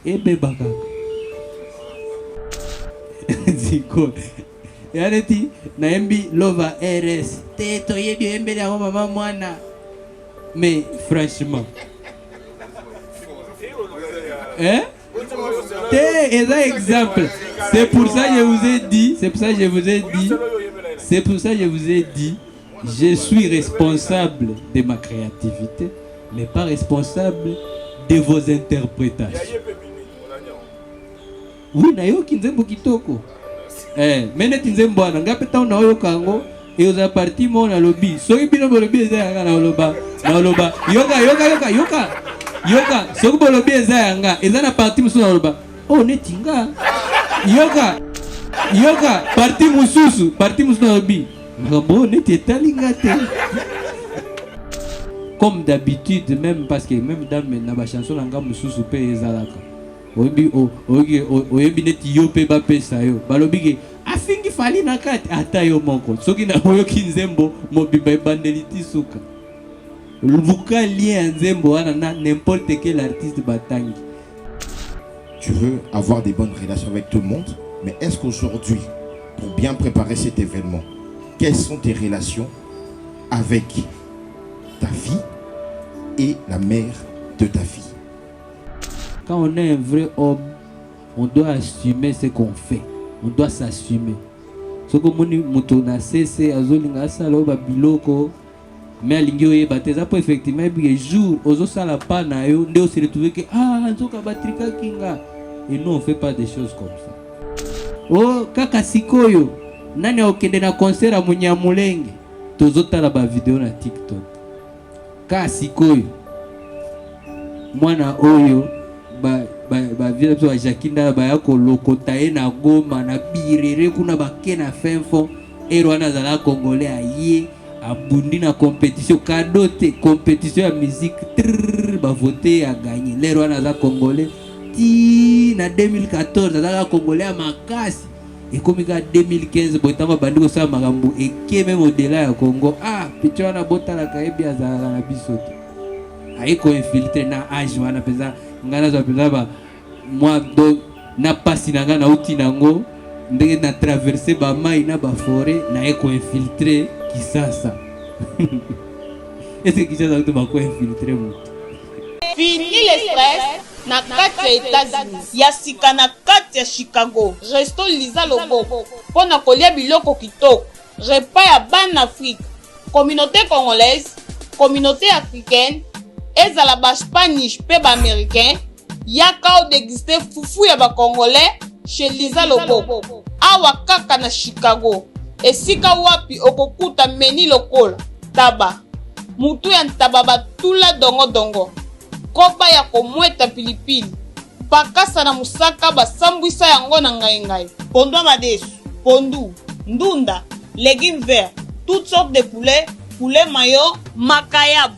ebebaka ziko yaneti naembi lova rs te toyebi oyembeli yango mama mwana. Mais franchement c'est exemple. C'est pour ça que je vous ai dit, je suis responsable de ma créativité, mais pas responsable de vos interprétations. Oui, nayoki nzembo kitoko. Mene tinzembo ana ngapeta una oyo kango et aux parti mo na lobby. Soki bino lobby eza na loba. Yoka, soki bolobi eza yanga, eza na parti mususu na loba. Oh netinga. Yoka, parti mususu na lobby. Ngabo neti etalinga te. Comme d'habitude, même parce que même dans ma chanson nanga mususu pe ezalaka. Oyebi neti yo pe ba pesa yo. Balobi ke afingi fali na kati ata yo moko. Soki na oyo kinzembo mobiba bandeliti suka. Luka lien nzembo na n'importe quel artiste batangi. Tu veux avoir des bonnes relations avec tout le monde, mais est-ce qu'aujourd'hui, pour bien préparer cet événement, quelles sont tes relations avec ta fille et la mère de ta fille? Quand on est un vrai homme, on doit assumer ce qu'on fait. On doit s'assumer. Ce que mon na cessé azolinga salo ba biloko mais alingi oyeba te za po effectivement bi jour ozo sala pa na yo nde se retrouver que nzoka batrika kinga. Et nous on fait pas des choses comme ça. Oh kaka sikoyo nani okende na concert a Munyamulenge tozotala ba vidéo na TikTok. Kaka sikoyo mwana oyo ba vile to Jakinda ba yako lokota e na Goma na birere kuna bake na finfond et Rwanda zala congolais aye abundi na compétition kadote compétition ya musique ba voter a gagner les Rwanda za congolais ti na 2014 za congolais a makasi et comme ka 2015 botanga bandiko sa makambo et ke même au-delà ya Congo picho na botala kaebi azala na bisoto aiko infiltré na age wana pesa ngana za pesa ba moi donc na pasi na ngana uti nango ndenge na traverser ba mai na ba forêt na eko infiltré Kisasa. Est-ce que Kisasa to ba ko infiltré mo? Fini le stress na kati ya États-Unis ya sika na kati ya Chicago. Resto Liza Loboko pona kolia biloko kitoko. Repas ya ban Afrique, communauté congolaise, communauté africaine, ezala ba Spanish pe ba américain. Yaka o déguster fufu ya ba congolais chez Liza Loboko. Awa kaka na Chicago. Esika wapi okokuta meni lokola taba mutu ya ntaba batula dongo koba ya komweta pilipili pakasa na musaka basambwisa yango na ngai pondu madesu pondu ndunda légumes verts toutes sortes de poulet mayo makayab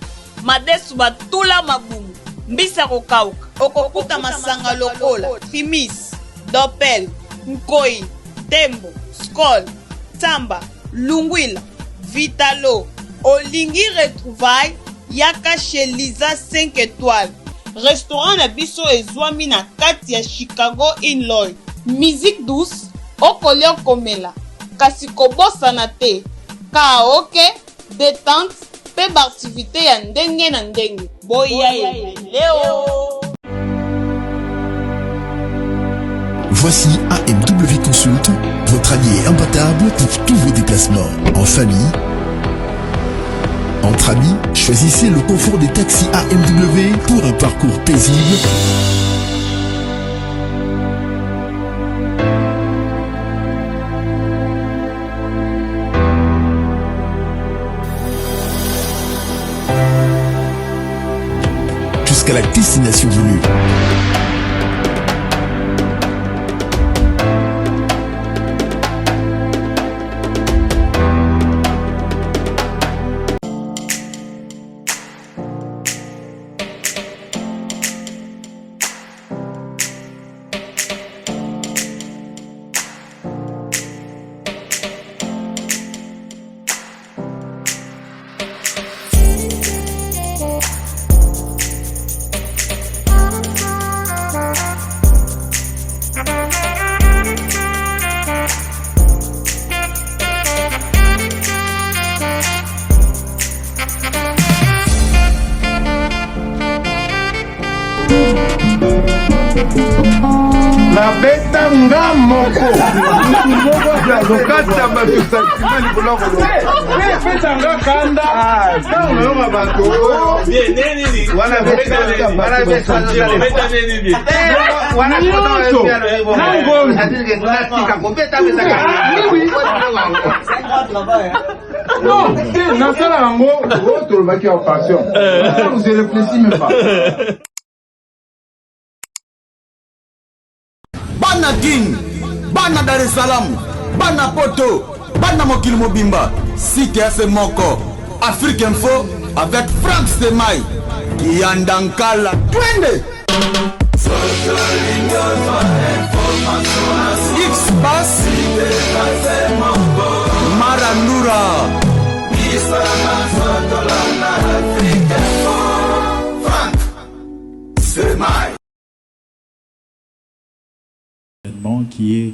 madesu batula mabumu mbisa kokauka okokuta masanga lokola fimis dopel nkoi tembo skol Samba, Lungwila, Vitalo, Olingi retrouvaille, Yaka chez Liza 5 étoiles. Restaurant na biso ezwami na kati ya Chicago Illinois. Musique douce, okolio komela. Kasi kobosana te. Karaoke, détente, pe activité ya ndenge na ndenge. Boya Leo. Voici AMW Consult, votre allié imbattable pour tous vos déplacements. En famille, entre amis, choisissez le confort des taxis AMW pour un parcours paisible. Jusqu'à la destination voulue. nabeta nga moko azokata bato sakima likolo pesa nga kanda ntango nayoka bato wana nasala yango tolobaki ya passion vous réfléchis même pas. Bana King, Bana Dar es Salaam, Bana Poto, Bana Mokil Mobimba, Site FM Moko, Afrique Info avec Frank Semaï, Yandankala, Twende. X-Bass, Marandura, Frank Semaï. Qui est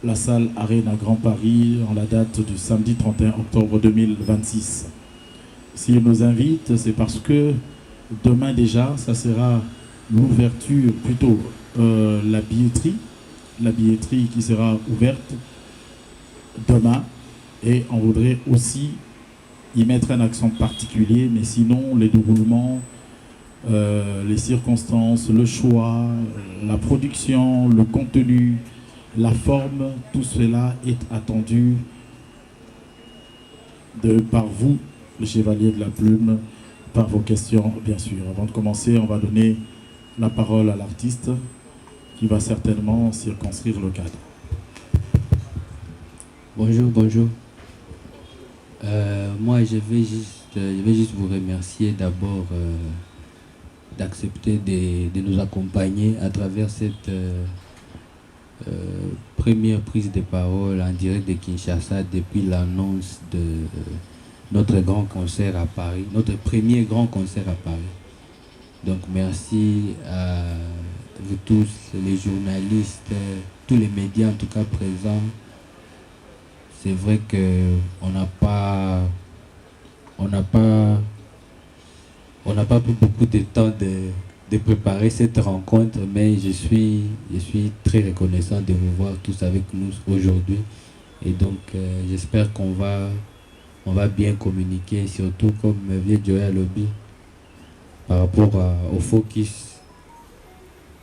la salle Arena Grand Paris en la date du samedi 31 octobre 2026. S'il nous invite, c'est parce que demain déjà, ça sera l'ouverture, plutôt la billetterie qui sera ouverte demain, et on voudrait aussi y mettre un accent particulier, mais sinon les déroulements, les circonstances, le choix, la production, le contenu, la forme, tout cela est attendu par vous, le Chevalier de la Plume, par vos questions, bien sûr. Avant de commencer, on va donner la parole à l'artiste qui va certainement circonscrire le cadre. Bonjour. Moi, je vais juste vous remercier d'abord d'accepter de nous accompagner à travers cette première prise de parole en direct de Kinshasa depuis l'annonce de notre grand concert à Paris, notre premier grand concert à Paris. Donc merci à vous tous, les journalistes, tous les médias en tout cas présents. C'est vrai qu'on n'a pas pris beaucoup de temps de préparer cette rencontre, mais je suis très reconnaissant de vous voir tous avec nous aujourd'hui. Et donc, j'espère qu'on va bien communiquer, surtout comme vient Joël Lobby, par rapport au focus,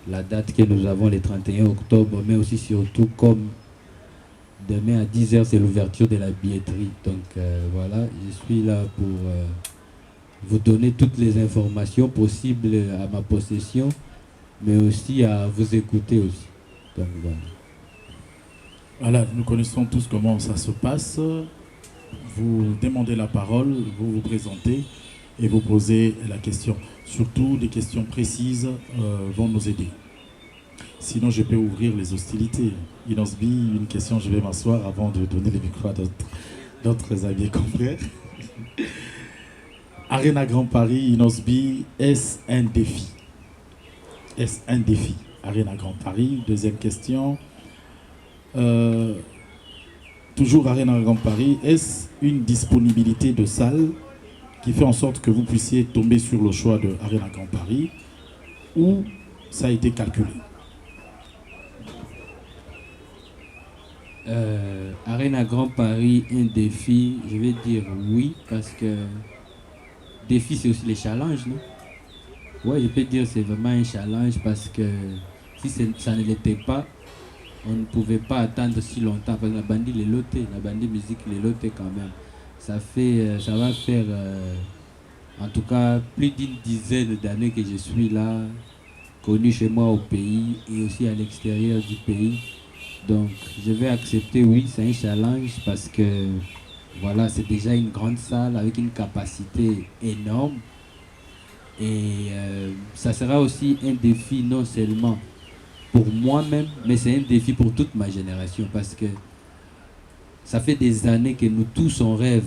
la date que nous avons le 31 octobre, mais aussi surtout comme demain à 10h, c'est l'ouverture de la billetterie. Donc voilà, je suis là pour vous donner toutes les informations possibles à ma possession, mais aussi à vous écouter aussi. Donc voilà. Voilà, nous connaissons tous comment ça se passe. Vous demandez la parole, vous vous présentez et vous posez la question. Surtout, des questions précises vont nous aider. Sinon, je peux ouvrir les hostilités. Inosbi, une question, je vais m'asseoir avant de donner le micro à d'autres amis confrères. Arena Grand Paris, Inosbi, est-ce un défi? Est-ce un défi? Arena Grand Paris, deuxième question. Toujours Arena Grand Paris, est-ce une disponibilité de salle qui fait en sorte que vous puissiez tomber sur le choix de Arena Grand Paris, ou ça a été calculé? Arena Grand Paris, un défi, je vais dire oui, parce que défi c'est aussi les challenges, non? Ouais, je peux dire c'est vraiment un challenge, parce que si ça ne l'était pas, on ne pouvait pas attendre si longtemps, parce que la bandit les loté, la bandit musique les loté quand même. Ça va faire en tout cas plus d'une dizaine d'années que je suis là, connu chez moi au pays et aussi à l'extérieur du pays. Donc je vais accepter, oui, c'est un challenge, parce que voilà, c'est déjà une grande salle avec une capacité énorme. Et ça sera aussi un défi non seulement pour moi-même, mais c'est un défi pour toute ma génération, parce que ça fait des années que nous tous on rêve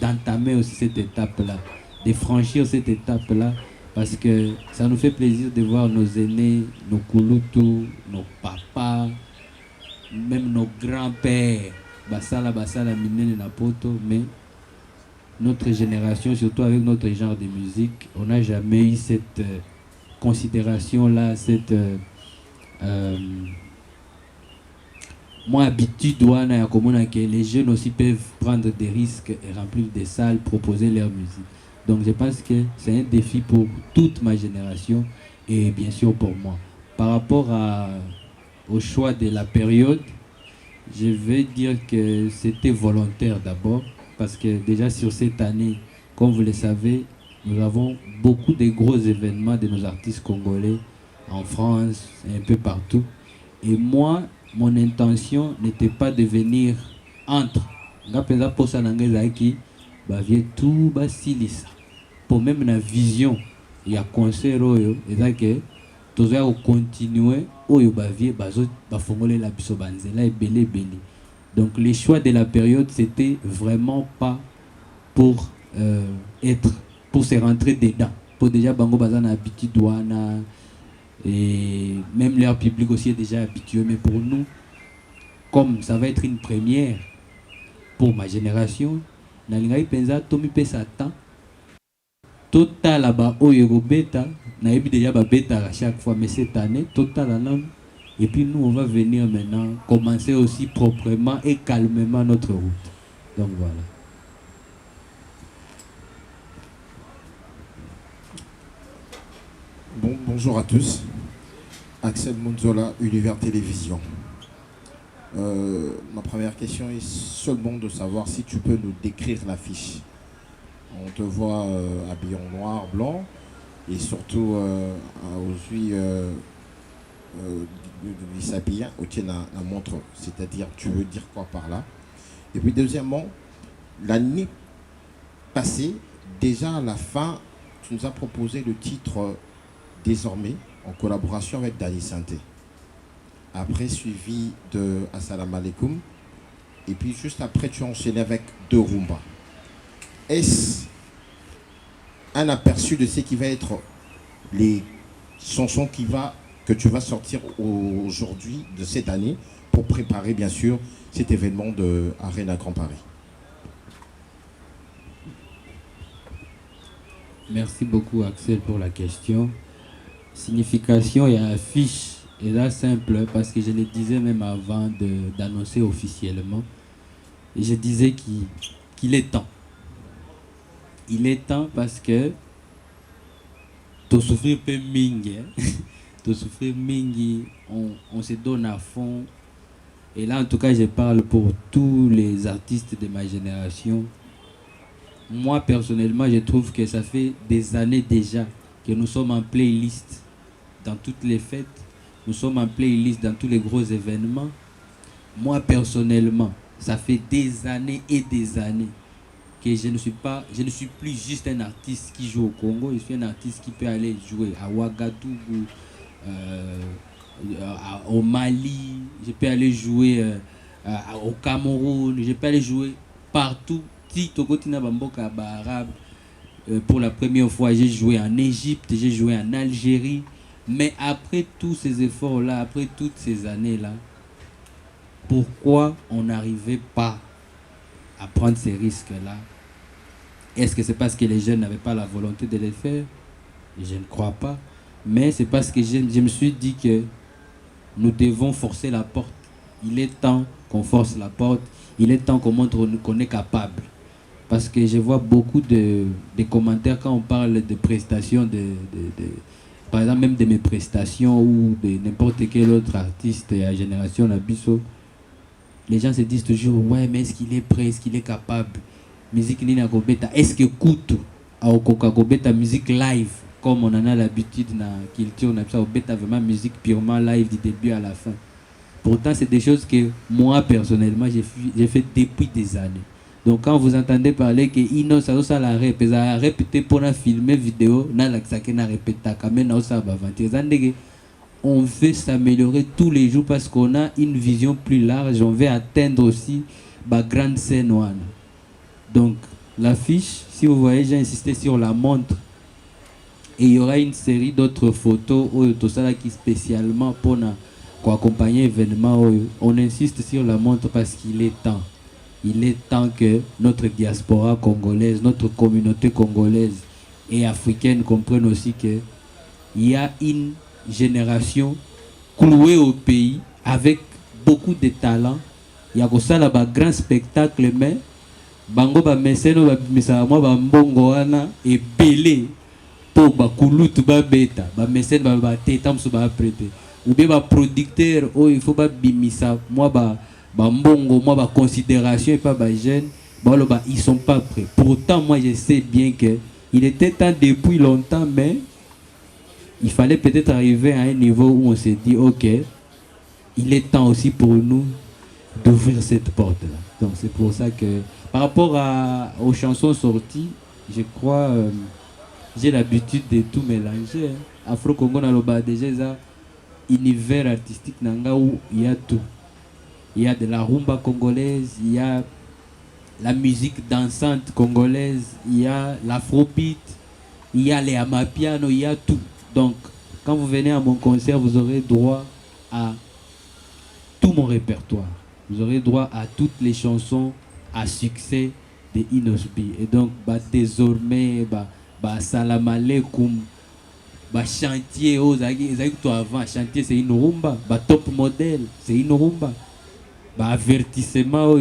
d'entamer aussi cette étape-là, de franchir cette étape-là, parce que ça nous fait plaisir de voir nos aînés, nos kouloutou, nos papas, même nos grands-pères, basala minene na poto, mais notre génération, surtout avec notre genre de musique, on n'a jamais eu cette considération-là, moi, habitude, que les jeunes aussi peuvent prendre des risques et remplir des salles, proposer leur musique. Donc je pense que c'est un défi pour toute ma génération et bien sûr pour moi. Par rapport au choix de la période, je vais dire que c'était volontaire d'abord, parce que déjà sur cette année, comme vous le savez, nous avons beaucoup de gros événements de nos artistes congolais en France et un peu partout. Et moi, mon intention n'était pas de venir entre. Pour même la vision, il y a concert, et que continuer donc les choix de la période c'était vraiment pas pour pour se rentrer dedans, pour déjà bango bazana habitude douana et même leur public aussi est déjà habitué, mais pour nous, comme ça va être une première pour ma génération, nalingai penza tomi pesa temps total là-bas oyo beta na ebi déjà ba beta à chaque fois, mais cette année total là. Et puis nous on va venir maintenant commencer aussi proprement et calmement notre route. Donc voilà. Bonjour à tous. Axel Monzola, Univers Télévision. Ma première question est seulement de savoir si tu peux nous décrire l'affiche. On te voit habillé en noir, blanc et surtout aujourd'hui s'habiller au la montre. C'est-à-dire, tu veux dire quoi par là? Et puis deuxièmement, l'année passée, déjà à la fin, tu nous as proposé le titre Désormais en collaboration avec Dani Santé. Après, suivi de Assalamu Alaikum. Et puis juste après, tu as enchaîné avec De Rumba. Est-ce un aperçu de ce qui va être les chansons que tu vas sortir aujourd'hui, de cette année, pour préparer bien sûr cet événement de Arena Grand Paris? Merci beaucoup Axel pour la question. Signification et affiche est là simple parce que je le disais même avant d'annoncer officiellement. Et je disais qu'il est temps. Il est temps parce que tu souffrir peu mingi, tu souffrir mingi, on se donne à fond. Et là en tout cas je parle pour tous les artistes de ma génération. Moi personnellement je trouve que ça fait des années déjà que nous sommes en playlist dans toutes les fêtes, nous sommes en playlist dans tous les gros événements. Moi personnellement, ça fait des années et des années que je ne suis plus juste un artiste qui joue au Congo, je suis un artiste qui peut aller jouer à Ouagadougou, au Mali, je peux aller jouer au Cameroun, je peux aller jouer partout. Si Tokotina Bamboka Arabe, pour la première fois, j'ai joué en Égypte, j'ai joué en Algérie. Mais après tous ces efforts-là, après toutes ces années-là, pourquoi on n'arrivait pas à prendre ces risques-là? Est-ce que c'est parce que les jeunes n'avaient pas la volonté de les faire? Je ne crois pas. Mais c'est parce que je me suis dit que nous devons forcer la porte. Il est temps qu'on force la porte. Il est temps qu'on montre qu'on est capable. Parce que je vois beaucoup de commentaires quand on parle de prestations, par exemple même de mes prestations ou de n'importe quel autre artiste à la génération Nabiso. Les gens se disent toujours, ouais, mais est-ce qu'il est prêt, est-ce qu'il est capable? Musique Nina Kobeta, est-ce que coûte à Okoka Kobeta musique live, comme on en a l'habitude dans la culture, on a Kobeta vraiment musique purement live du début à la fin. Pourtant, c'est des choses que moi, personnellement, j'ai fait depuis des années. Donc, quand vous entendez parler que Ino, ça la répété pour filmer vidéo, on veut s'améliorer tous les jours parce qu'on a une vision plus large. On veut atteindre aussi la grande scène. Donc, l'affiche, si vous voyez, j'ai insisté sur la montre. Et il y aura une série d'autres photos tout ça qui spécialement pour accompagner l'événement. On insiste sur la montre parce qu'il est temps. Il est temps que notre diaspora congolaise, notre communauté congolaise et africaine comprenne aussi qu'il y a une génération cloué au pays avec beaucoup de talent. Il y a ça là un grand spectacle mais bango ba meseno ba bimisa moi ba mbongo wana et belé pour ba kulutu ba beta ba meseno ba teta musu ba prêter ou bien ba producteur oh il faut ba bimisa moi ba mbongo moi ba considération et pas ba jeune bah ils sont pas prêts. Pourtant moi je sais bien que il était temps depuis longtemps mais il fallait peut-être arriver à un niveau où on s'est dit ok il est temps aussi pour nous d'ouvrir cette porte là. Donc c'est pour ça que par rapport aux chansons sorties, je crois j'ai l'habitude de tout mélanger. Hein. Afro-Congo na loba déjà ça univers artistique nanga où il y a tout. Il y a de la rumba congolaise, il y a la musique dansante congolaise, il y a l'afrobeat, il y a les amapiano, il y a tout. Donc quand vous venez à mon concert, vous aurez droit à tout mon répertoire. Vous aurez droit à toutes les chansons à succès de Inosbi. Et donc, désormais, Salam Aleikum, chantier, avant, chantier c'est une rumba, top modèle, c'est une rumba. Avertissement,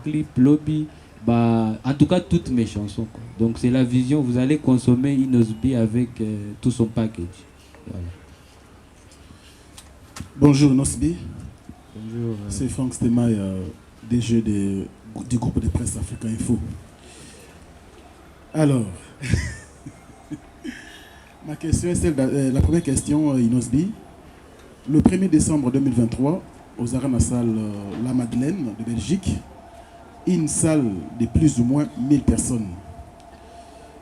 clip, lobby, en tout cas toutes mes chansons. Quoi. Donc c'est la vision, vous allez consommer Inosbi avec tout son package. Voilà. Bonjour Inosbi. Bonjour. C'est Franck Stemaille, DG du groupe de presse Africa Info. Alors, ma question est celle la première question, Inosbi. Le 1er décembre 2023, aux Arènes Salle La Madeleine de Belgique, une salle de plus ou moins 1000 personnes.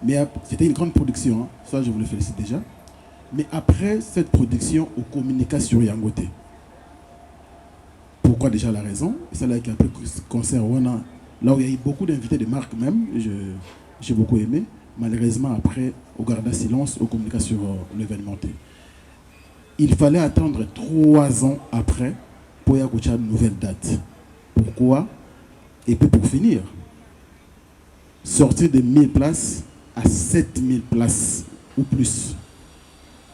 Mais c'était une grande production, hein. Ça je vous le félicite déjà. Mais après cette production, on communiqua sur Yangote. Pourquoi déjà la raison? C'est là qu'il y a un peu concert là où il y a eu beaucoup d'invités de marque même, j'ai beaucoup aimé. Malheureusement après, on garda silence, on communiqua sur l'événementiel. Il fallait attendre 3 ans après pour y avoir une nouvelle date. Pourquoi? Et puis pour finir, sortir de 1000 places à 7000 places ou plus,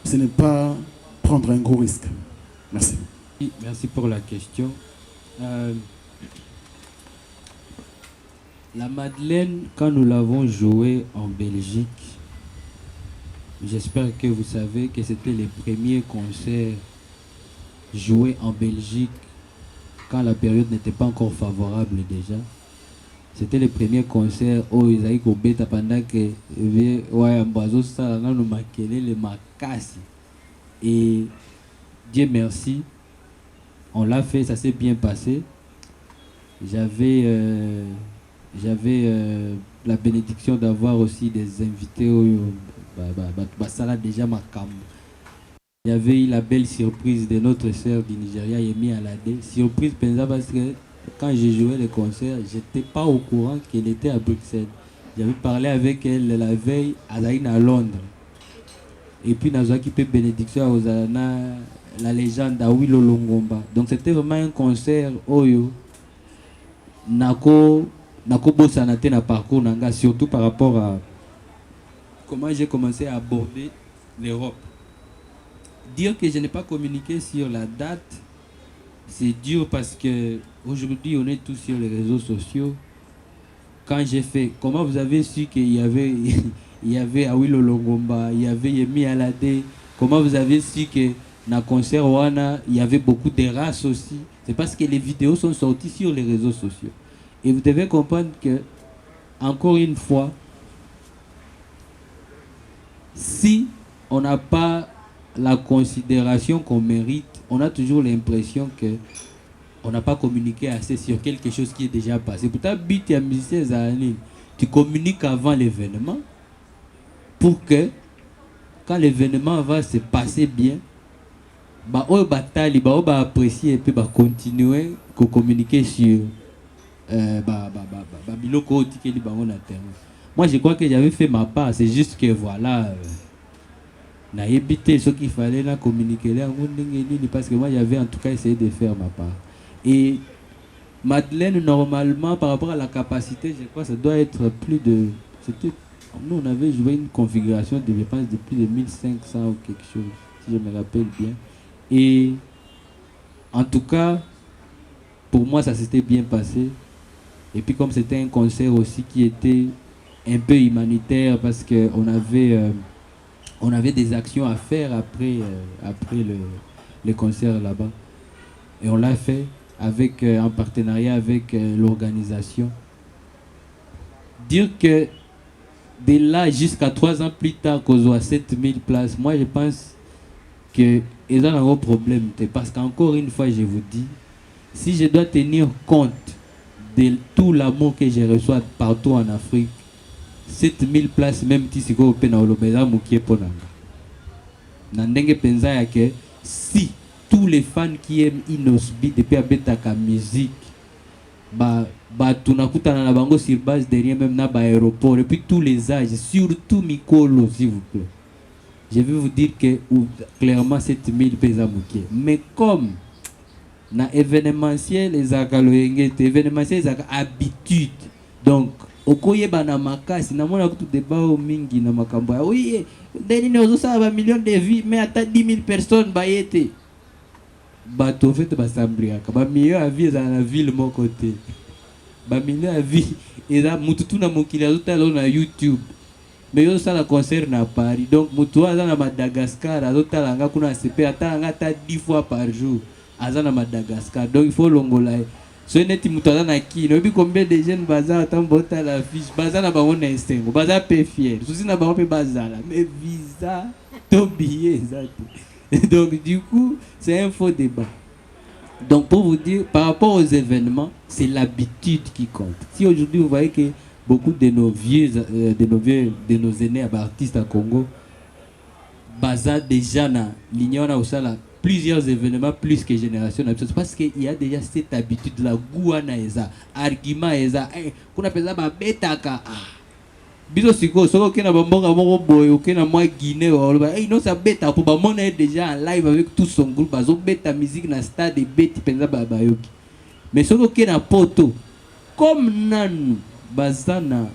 ce n'est pas prendre un gros risque. Merci. Merci pour la question. La Madeleine, quand nous l'avons jouée en Belgique, j'espère que vous savez que c'était les premiers concerts joués en Belgique quand la période n'était pas encore favorable déjà. C'était les premiers concerts où ils avaient coupé pendant que et Dieu merci, on l'a fait, ça s'est bien passé. J'avais la bénédiction d'avoir aussi des invités déjà ma cam. Il y avait eu la belle surprise de notre sœur du Nigeria, Yemi Alade. Surprise parce que quand j'ai joué le concert, j'étais pas au courant qu'elle était à Bruxelles. J'avais parlé avec elle la veille à Londres. Et puis nous avons équipé bénédiction aux la légende Awilo Longomba. Donc c'était vraiment un concert Oyo. Nako Bosanate na parcours nanga, surtout par rapport à comment j'ai commencé à aborder l'Europe. Dire que je n'ai pas communiqué sur la date, c'est dur parce que aujourd'hui on est tous sur les réseaux sociaux. Quand j'ai fait, comment vous avez su qu'il y avait Awilo Longomba, il y avait Yemi Alade, comment vous avez su que dans le concert Wana, il y avait beaucoup de races aussi. C'est parce que les vidéos sont sorties sur les réseaux sociaux. Et vous devez comprendre que, encore une fois, si on n'a pas la considération qu'on mérite, on a toujours l'impression que on n'a pas communiqué assez sur quelque chose qui est déjà passé. Pour ta but, tu communiques avant l'événement pour que, quand l'événement va se passer bien, on va apprécier et puis continuer à communiquer sur moi je crois que j'avais fait ma part, c'est juste que voilà n'a évité ce qu'il fallait là communiquer là parce que moi j'avais en tout cas essayé de faire ma part. Et Madeleine, normalement par rapport à la capacité, je crois que ça doit être plus de, nous on avait joué une configuration de, je pense, de plus de 1500 ou quelque chose si je me rappelle bien. Et En tout cas, pour moi, ça s'était bien passé. Et puis comme c'était un concert aussi qui était un peu humanitaire parce qu'on avait des actions à faire après le concert là-bas. Et on l'a fait en partenariat avec l'organisation. Dire que de là jusqu'à 3 ans plus tard, qu'on soit 7000 places, moi je pense que ils ont un gros problème. Parce qu'encore une fois, je vous dis, si je dois tenir compte de tout l'amour que je reçois partout en Afrique, 7000 places, même si c'est que si tous les fans qui aiment Inosbi depuis la musique, tunakutana na bango sur base derrière même na aéroport et puis tous les âges, surtout Mikolo s'il vous plaît. Je vais vous dire que clairement 7000 pesa mukie. Mais comme na événementiel les événementiel les habitude. Donc okoye bana makasi na mona kutu débat mingi na makambo. Oui, deni nozo ça va millions de vies mais ata 10 000 personnes ba yete. Bato fait ba sambriaka. Ba millions à vie dans la ville mon côté. Ba millions à vie et là mututu na mokili azotala na YouTube. Mais yo ça la concert na Paris. Donc mutu aza na Madagascar azotala nga kuna CP atala ta 10 fois par jour. Aza na Madagascar. Donc il faut longola. So neti mutu aza na kino. Bi combien de jeunes baza atambota la fiche. Baza na bango na instinct. Baza pe fier. Souci na bango pe bazala. Mais visa to billet exact. Donc du coup, c'est un faux débat. Donc pour vous dire, par rapport aux événements, c'est l'habitude qui compte. Si aujourd'hui vous voyez que beaucoup de nos vieux, de nos aînés artistes à Congo, basent déjà dans l'union là plusieurs événements plus que génération parce qu'il y a déjà cette habitude la gouana eza argument eza qu'on appelle ça betaka biso siko soko kena bambonga moko boy okena moi Guinée non ça beta pour ba mona déjà en live avec tout son groupe bazo beta musique na stade et beti penza ba yoki mais soko kena poto comme nanu bazana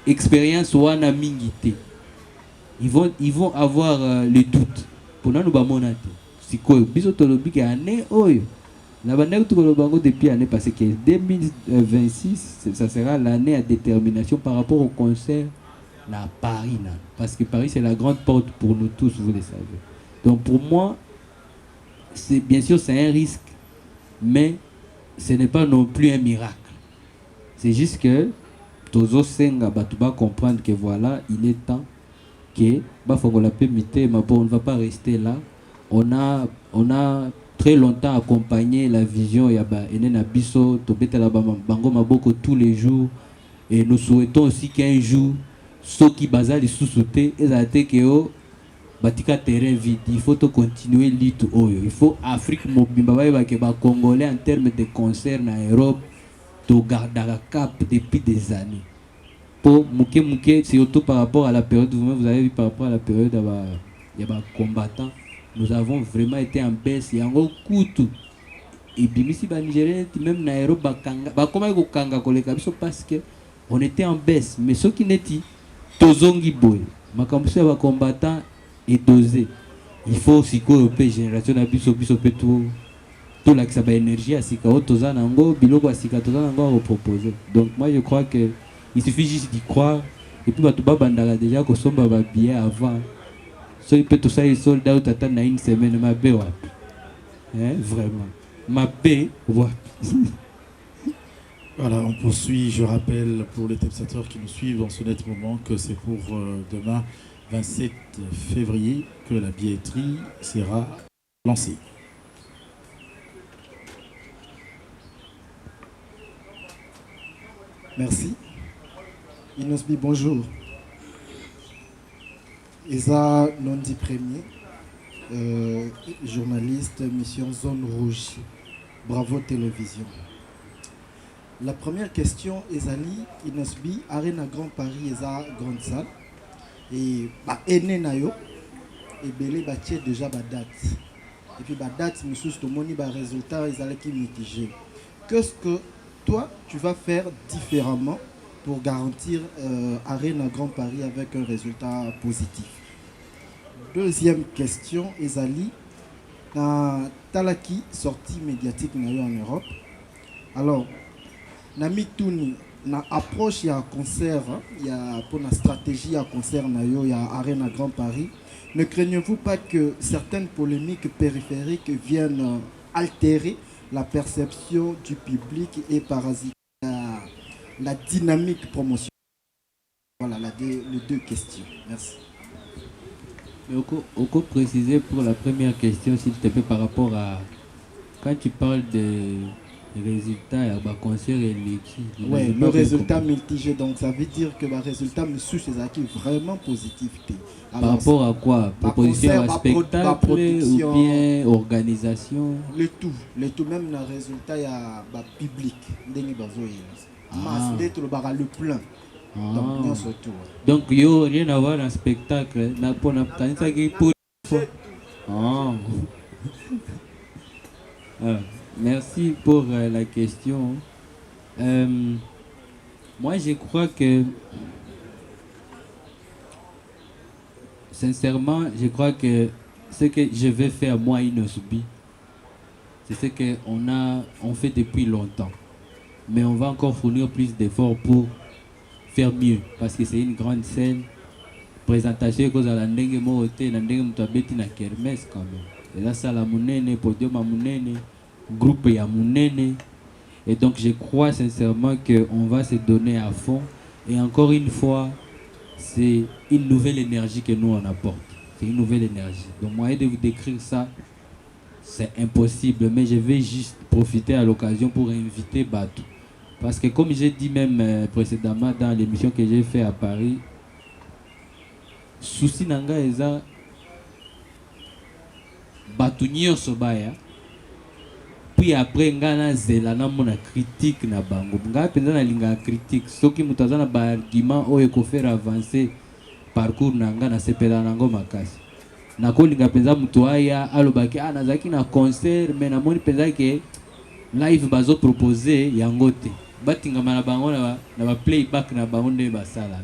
expérience wana mingité ils vont avoir le doute pour nous ba monate siko biso tolobi ke année oyo la bande tout le bango depuis l'année passée que 2026 ça sera l'année à détermination par rapport au concert à Paris là. Parce que Paris c'est la grande porte pour nous tous, vous le savez. Donc pour moi c'est bien sûr c'est un risque mais ce n'est pas non plus un miracle. C'est juste que Tozo Senga Batuba comprendre que voilà, il est temps que Bafongola peut miter mais bon on ne va pas rester là. On a très longtemps accompagné la vision Yaba Enena Biso, Tobeta Bango Maboko tous les jours. Et nous souhaitons aussi qu'un jour, ceux qui basent les sous-soutés, ils ont que Batika terrain vide. Il faut continuer l'île. Il faut Afrique Mobimba que Congolais en termes de concerts en Europe, to garder la cap depuis des années. Pour Mouké, surtout par rapport à la période, vous avez vu par rapport à la période Yaba combattants. Nous avons vraiment été en baisse. Il y a un gros coup tout. Et puis, ici, Nigérien, même Nairo, comment ils kanga parce qu'on était en baisse. Mais ceux qui n'étaient pas, Tozongi Boy, Makambusi va combattant et dosé. Il faut aussi que la génération a tout l'accès à l'énergie, à Sika, Tozanango, Biloko, à Sika, Tozanango, proposer. Donc, moi, je crois qu'il suffit juste d'y croire. Et puis, Batuba Bandala déjà, qu'on soit billet avant. So il peut tout ça, il sold out attendre une semaine, ma paix, vraiment. Ma paix, Voilà, on poursuit. Je rappelle pour les téléspectateurs qui nous suivent en ce net moment que c'est pour demain, 27 février, que la billetterie sera lancée. Merci. Inosbi, bonjour. Isa Nondi Premier, journaliste, mission Zone Rouge, Bravo Télévision. La première question, Ezali, Inosbi, Arena Grand Paris, Eza Grande Salle, et Ene Nayo, et Belé Batier déjà ba date. Et puis ba date, monsieur Stomoni, ba résultat, Ezali qui mitigé. Qu'est-ce que toi, tu vas faire différemment pour garantir Arena Grand Paris avec un résultat positif? Deuxième question, Ezali, dans Talaki, sortie médiatique en Europe. Alors, Nami Touni, na approche il y a concert, il y a pour la stratégie à concert il y a Arena Grand Paris. Ne craignez-vous pas que certaines polémiques périphériques viennent altérer la perception du public et parasiter la dynamique promotion? Voilà les deux questions. Merci. On peut préciser pour la première question, s'il te plaît, par rapport à quand tu parles de résultats, il y a concert et l'équipe. Oui, le résultat mitigé, donc ça veut dire que le résultat me suit chez Aki vraiment positif. Alors, par rapport à quoi? Proposition à spectacle ou bien organisation? Le tout, même le résultat, il y a public. Le plein. Donc, il n'y a rien à voir dans le spectacle. Merci pour la question. Moi, je crois que, sincèrement, je crois que ce que je vais faire, moi, Inosbi, c'est ce qu'on fait depuis longtemps. Mais on va encore fournir plus d'efforts pour faire mieux. Parce que c'est une grande scène. Présentation que la ndenge moté, la ndenge mtabeti na kermesse quand même. Et là, ça la mounene, podium à mounene, groupe ya mounene. Et donc, je crois sincèrement qu'on va se donner à fond. Et encore une fois, c'est une nouvelle énergie que nous on apporte. C'est une nouvelle énergie. Donc, moyen de vous décrire ça, c'est impossible. Mais je vais juste profiter à l'occasion pour inviter Batou. Parce que comme j'ai dit même précédemment dans l'émission que j'ai fait à Paris, souci nanga eza Batou nyonso baya. Puis après ngana zela na mona critique na bango. Nga penza na linga critique. Soki mutaza na ba argument oyo ko faire avancer parcours nanga na sepela nango makasi. Na ko linga penza mutu aya alobaki nazaki na concert mais na moni penza ke live bazo proposer yango te. Batinga na bango na ba playback na bango nde basala.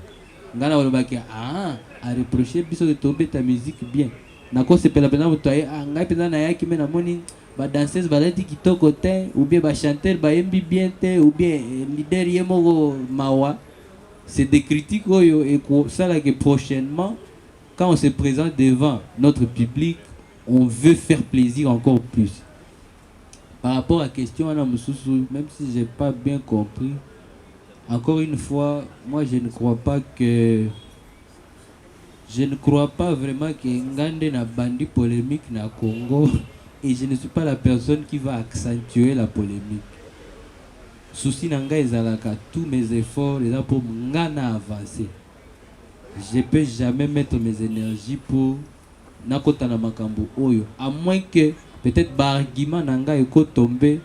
Ngana olobaki a reprocher biso de tomber ta musique bien. Na ko sepela penza mutu aya ngai penza na yaki mais na moni ba danseuse balati kitoko te ou bien ba chanteur ba yembi bien te ou bien leader yemoko mawa. C'est des critiques oyo et ça là que prochainement quand on se présente devant notre public, on veut faire plaisir encore plus. Par rapport à la question même si j'ai pas bien compris, encore une fois, moi je ne crois pas vraiment que Ngande na bandi polémique na Congo. Et je ne suis pas la personne qui va accentuer la polémique. Souci nanga ezalaka, tous mes efforts les pour ngana avancer. Je ne peux jamais mettre mes énergies pour nakota na makambo oyo, à moins que peut-être ba argument nanga eko tomber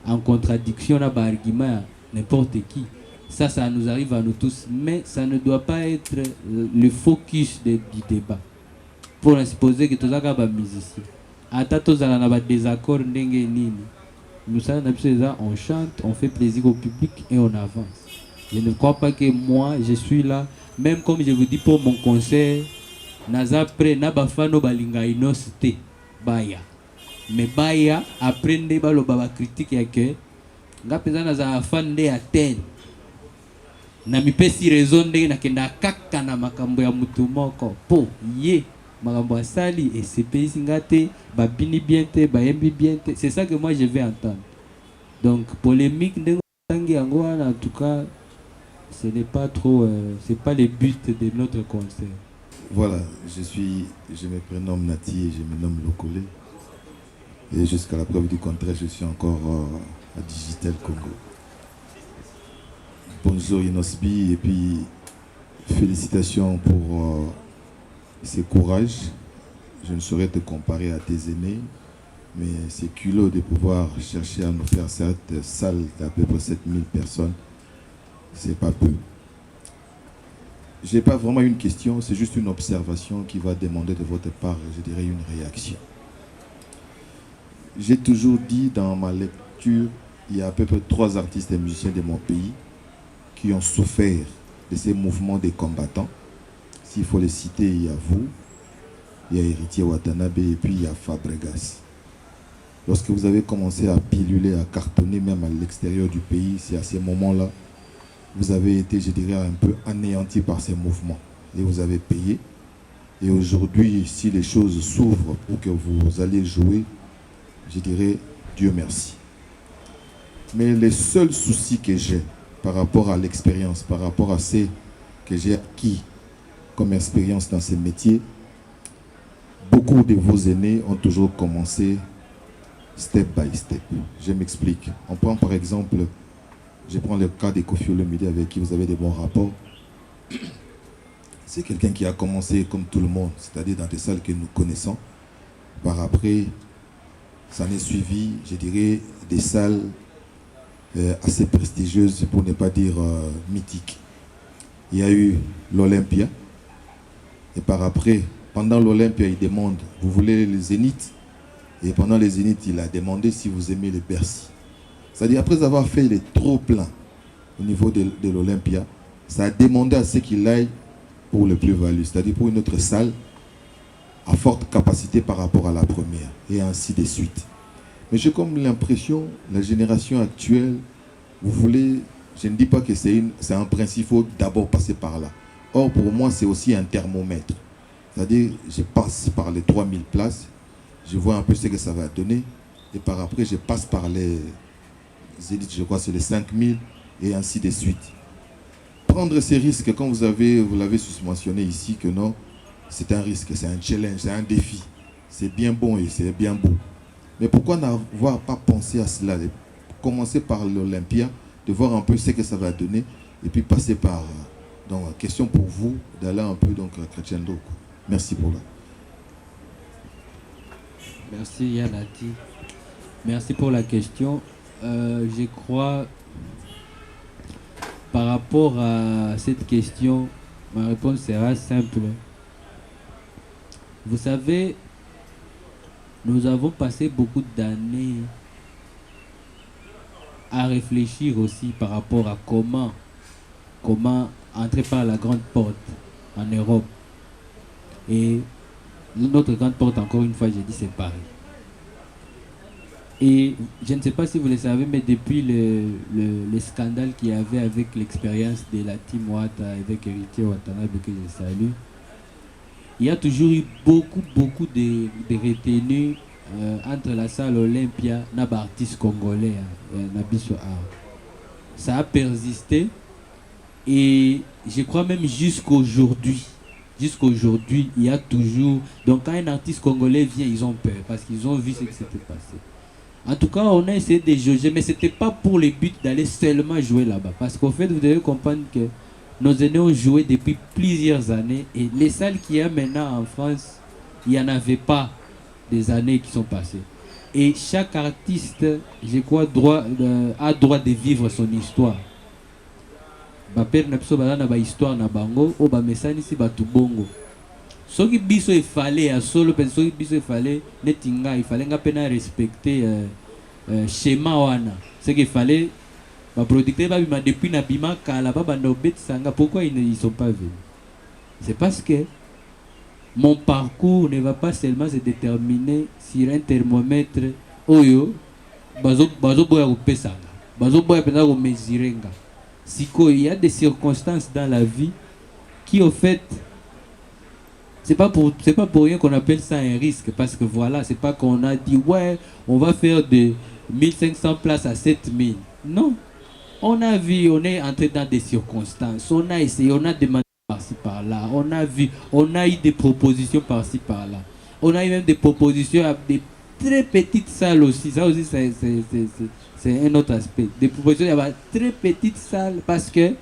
en contradiction na ba argument n'importe qui. Ça nous arrive à nous tous, mais ça ne doit pas être le focus du débat. Pour supposer que tous les musiciens désaccord on chante, on fait plaisir au public et on avance. Je ne crois pas que moi je suis là, même comme je vous dis pour mon concert, naza près na bafano balinga inosité baya. Mais baya après nde balo baba critique yake nga peza naza fan de atel. Na mipesi raison nde nakenda kaka na makambo ya mutu moko po ye makambo asali et c'est pays singate babini bien te bayembi bien te. C'est ça que moi je vais entendre. Donc polémique en tout cas ce n'est pas trop c'est pas le but de notre concert. Voilà, je me prénomme Nati et je me nomme Lokole. Et jusqu'à la preuve du contraire, je suis encore à Digital Congo. Bonjour Inosbi et puis félicitations pour ce courage. Je ne saurais te comparer à tes aînés, mais c'est culot de pouvoir chercher à nous faire cette salle d'à peu près 7000 personnes. C'est pas peu. J'ai pas vraiment une question, c'est juste une observation qui va demander de votre part, je dirais, une réaction. J'ai toujours dit dans ma lecture, il y a à peu près 3 artistes et musiciens de mon pays qui ont souffert de ces mouvements des combattants. S'il faut les citer, il y a vous, il y a Héritier Watanabe et puis il y a Fabregas. lorsque vous avez commencé à piluler, à cartonner même à l'extérieur du pays, c'est à ces moments-là, vous avez été, je dirais, un peu anéanti par ces mouvements. Et vous avez payé. Et aujourd'hui, si les choses s'ouvrent pour que vous alliez jouer, je dirais, Dieu merci. Mais les seuls soucis que j'ai par rapport à l'expérience, par rapport à ce que j'ai acquis comme expérience dans ces métiers, beaucoup de vos aînés ont toujours commencé step by step. Je m'explique. On prend par exemple, je prends le cas de Kofi Olomide avec qui vous avez des bons rapports. C'est quelqu'un qui a commencé comme tout le monde, c'est-à-dire dans des salles que nous connaissons. Par après, ça en est suivi, je dirais, des salles assez prestigieuses, pour ne pas dire mythiques. Il y a eu l'Olympia. Et par après, pendant l'Olympia, il demande, vous voulez les Zénith? Et pendant les Zénith, il a demandé si vous aimez les Bercy. C'est-à-dire, après avoir fait les trop-pleins au niveau de l'Olympia, ça a demandé à ce qu'il aille pour le plus-value, c'est-à-dire pour une autre salle à forte capacité par rapport à la première, et ainsi de suite. Mais j'ai comme l'impression, la génération actuelle, vous voulez, je ne dis pas que c'est un principe, il faut d'abord passer par là. Or, pour moi, c'est aussi un thermomètre. C'est-à-dire, je passe par les 3000 places, je vois un peu ce que ça va donner, et par après, je passe par les élites, je crois, c'est les 5000, et ainsi de suite. Prendre ces risques, quand vous l'avez mentionné ici, que non, c'est un risque, c'est un challenge, c'est un défi. C'est bien bon et c'est bien beau. Mais pourquoi n'avoir pas pensé à cela? Commencer par l'Olympia, de voir un peu ce que ça va donner, et puis passer par... Donc, question pour vous, d'aller un peu donc, à Crescendo. Merci pour là. Merci Yanati. Merci pour la question. Je crois... Par rapport à cette question, ma réponse sera simple. Vous savez, nous avons passé beaucoup d'années à réfléchir aussi par rapport à comment entrer par la grande porte en Europe. Et notre grande porte, encore une fois, j'ai dit, c'est Paris. Et je ne sais pas si vous le savez, mais depuis le scandale qu'il y avait avec l'expérience de la team Ouattara avec Héritier Watanabe que je salue, il y a toujours eu beaucoup de retenues entre la salle Olympia et les artistes congolais. Ça a persisté et je crois même jusqu'aujourd'hui, il y a toujours... Donc quand un artiste congolais vient, ils ont peur parce qu'ils ont vu ce qui s'était passé. En tout cas, on a essayé de jauger, mais ce n'était pas pour le but d'aller seulement jouer là-bas. Parce qu'au fait, vous devez comprendre que nos aînés ont joué depuis plusieurs années. Et les salles qu'il y a maintenant en France, il n'y en avait pas des années qui sont passées. Et chaque artiste, je crois, a droit de vivre son histoire. Ma père n'a pas histoire na bango, ou ba mesani si ba tubongo. Ce qui biso il fallait à solo, parce que biso il fallait netinga, il fallait nga respecter schéma wana. Ce qu'il fallait, ba producteur ba bima depuis na bima kala ba bando bet sanga. Pourquoi ils ne sont pas venus? C'est parce que mon parcours ne va pas seulement se déterminer sur un thermomètre oyo bazo boya ko pesanga, bazo boya pena ko mesurenga. Siko, il y a des circonstances dans la vie qui au fait c'est pas pour rien qu'on appelle ça un risque, parce que voilà, c'est pas qu'on a dit ouais, on va faire de 1500 places à 7000. Non. On a vu, on est entré dans des circonstances, on a essayé, on a demandé par-ci par-là, on a vu, on a eu des propositions par-ci par-là. On a eu même des propositions à des très petites salles aussi. Ça aussi, c'est un autre aspect. Des propositions à très petites salles, parce que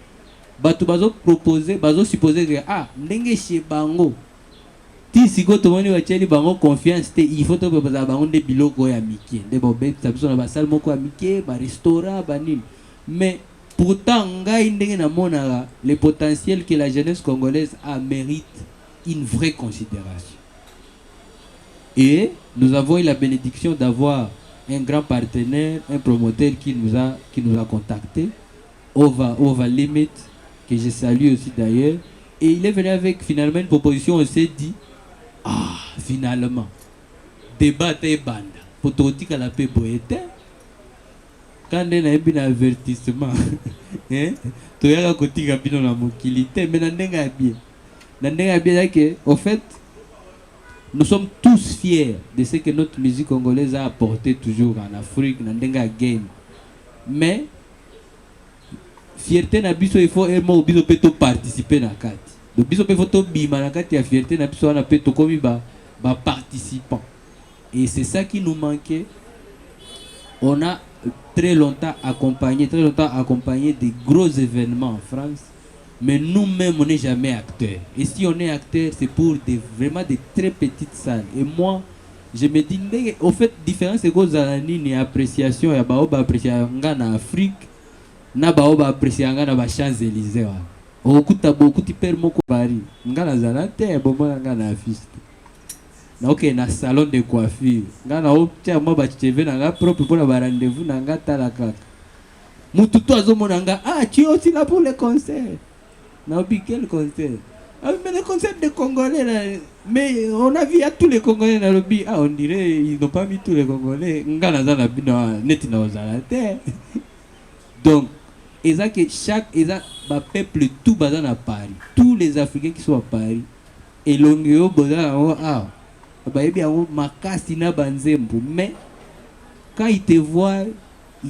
bazo proposer, bazo supposer que ndenge chez bango. Si vous avez confiance, il faut que vous ayez des biloko ya miki. Des restaurants, mais pourtant, le potentiel que la jeunesse congolaise a mérite une vraie considération. Et nous avons eu la bénédiction d'avoir un grand partenaire, un promoteur qui nous a contactés, Ova Limit, que je salue aussi d'ailleurs. Et il est venu avec finalement une proposition, on s'est dit, finalement, débat et bande. pototika la pe boyete quand on a un avertissement hein to yaka kotika bino na mokili te mais na ndenga bien que au fait nous sommes tous fiers de ce que notre musique congolaise a apporté toujours en Afrique na ndenga game mais fierté na biso il faut aimer biso pe to participer na kati donc biso pe faut bima na kati ya fierté na biso na pe to komi ba participants et c'est ça qui nous manquait. On a très longtemps accompagné des gros événements en France, mais nous-mêmes on n'est jamais acteurs. Et si on est acteur, c'est pour vraiment des très petites salles. Et moi, je me dis, au fait, différence c'est que Zalani appréciation ya baoba appréciation en Afrique, na baoba appréciation na Champs-Élysées. Okuta beaucoup ti per moko Paris. Ngana Zalate bomba ngana affiche. Na ok na salon de coiffure ngana otia mo ba cheve na nga propre pour la rendez-vous na nga tala kaka mutu to azomona nga tu es aussi là pour les concerts na obi quel concert mais les concerts de Congolais là, mais on a vu à tous les Congolais na lobby on dirait ils n'ont pas mis tous les Congolais ngana za na bino neti na ozala te donc eza que chaque ba peuple tout bazana à Paris, tous les Africains qui sont à Paris et l'ongeo bazana mais quand il te voit,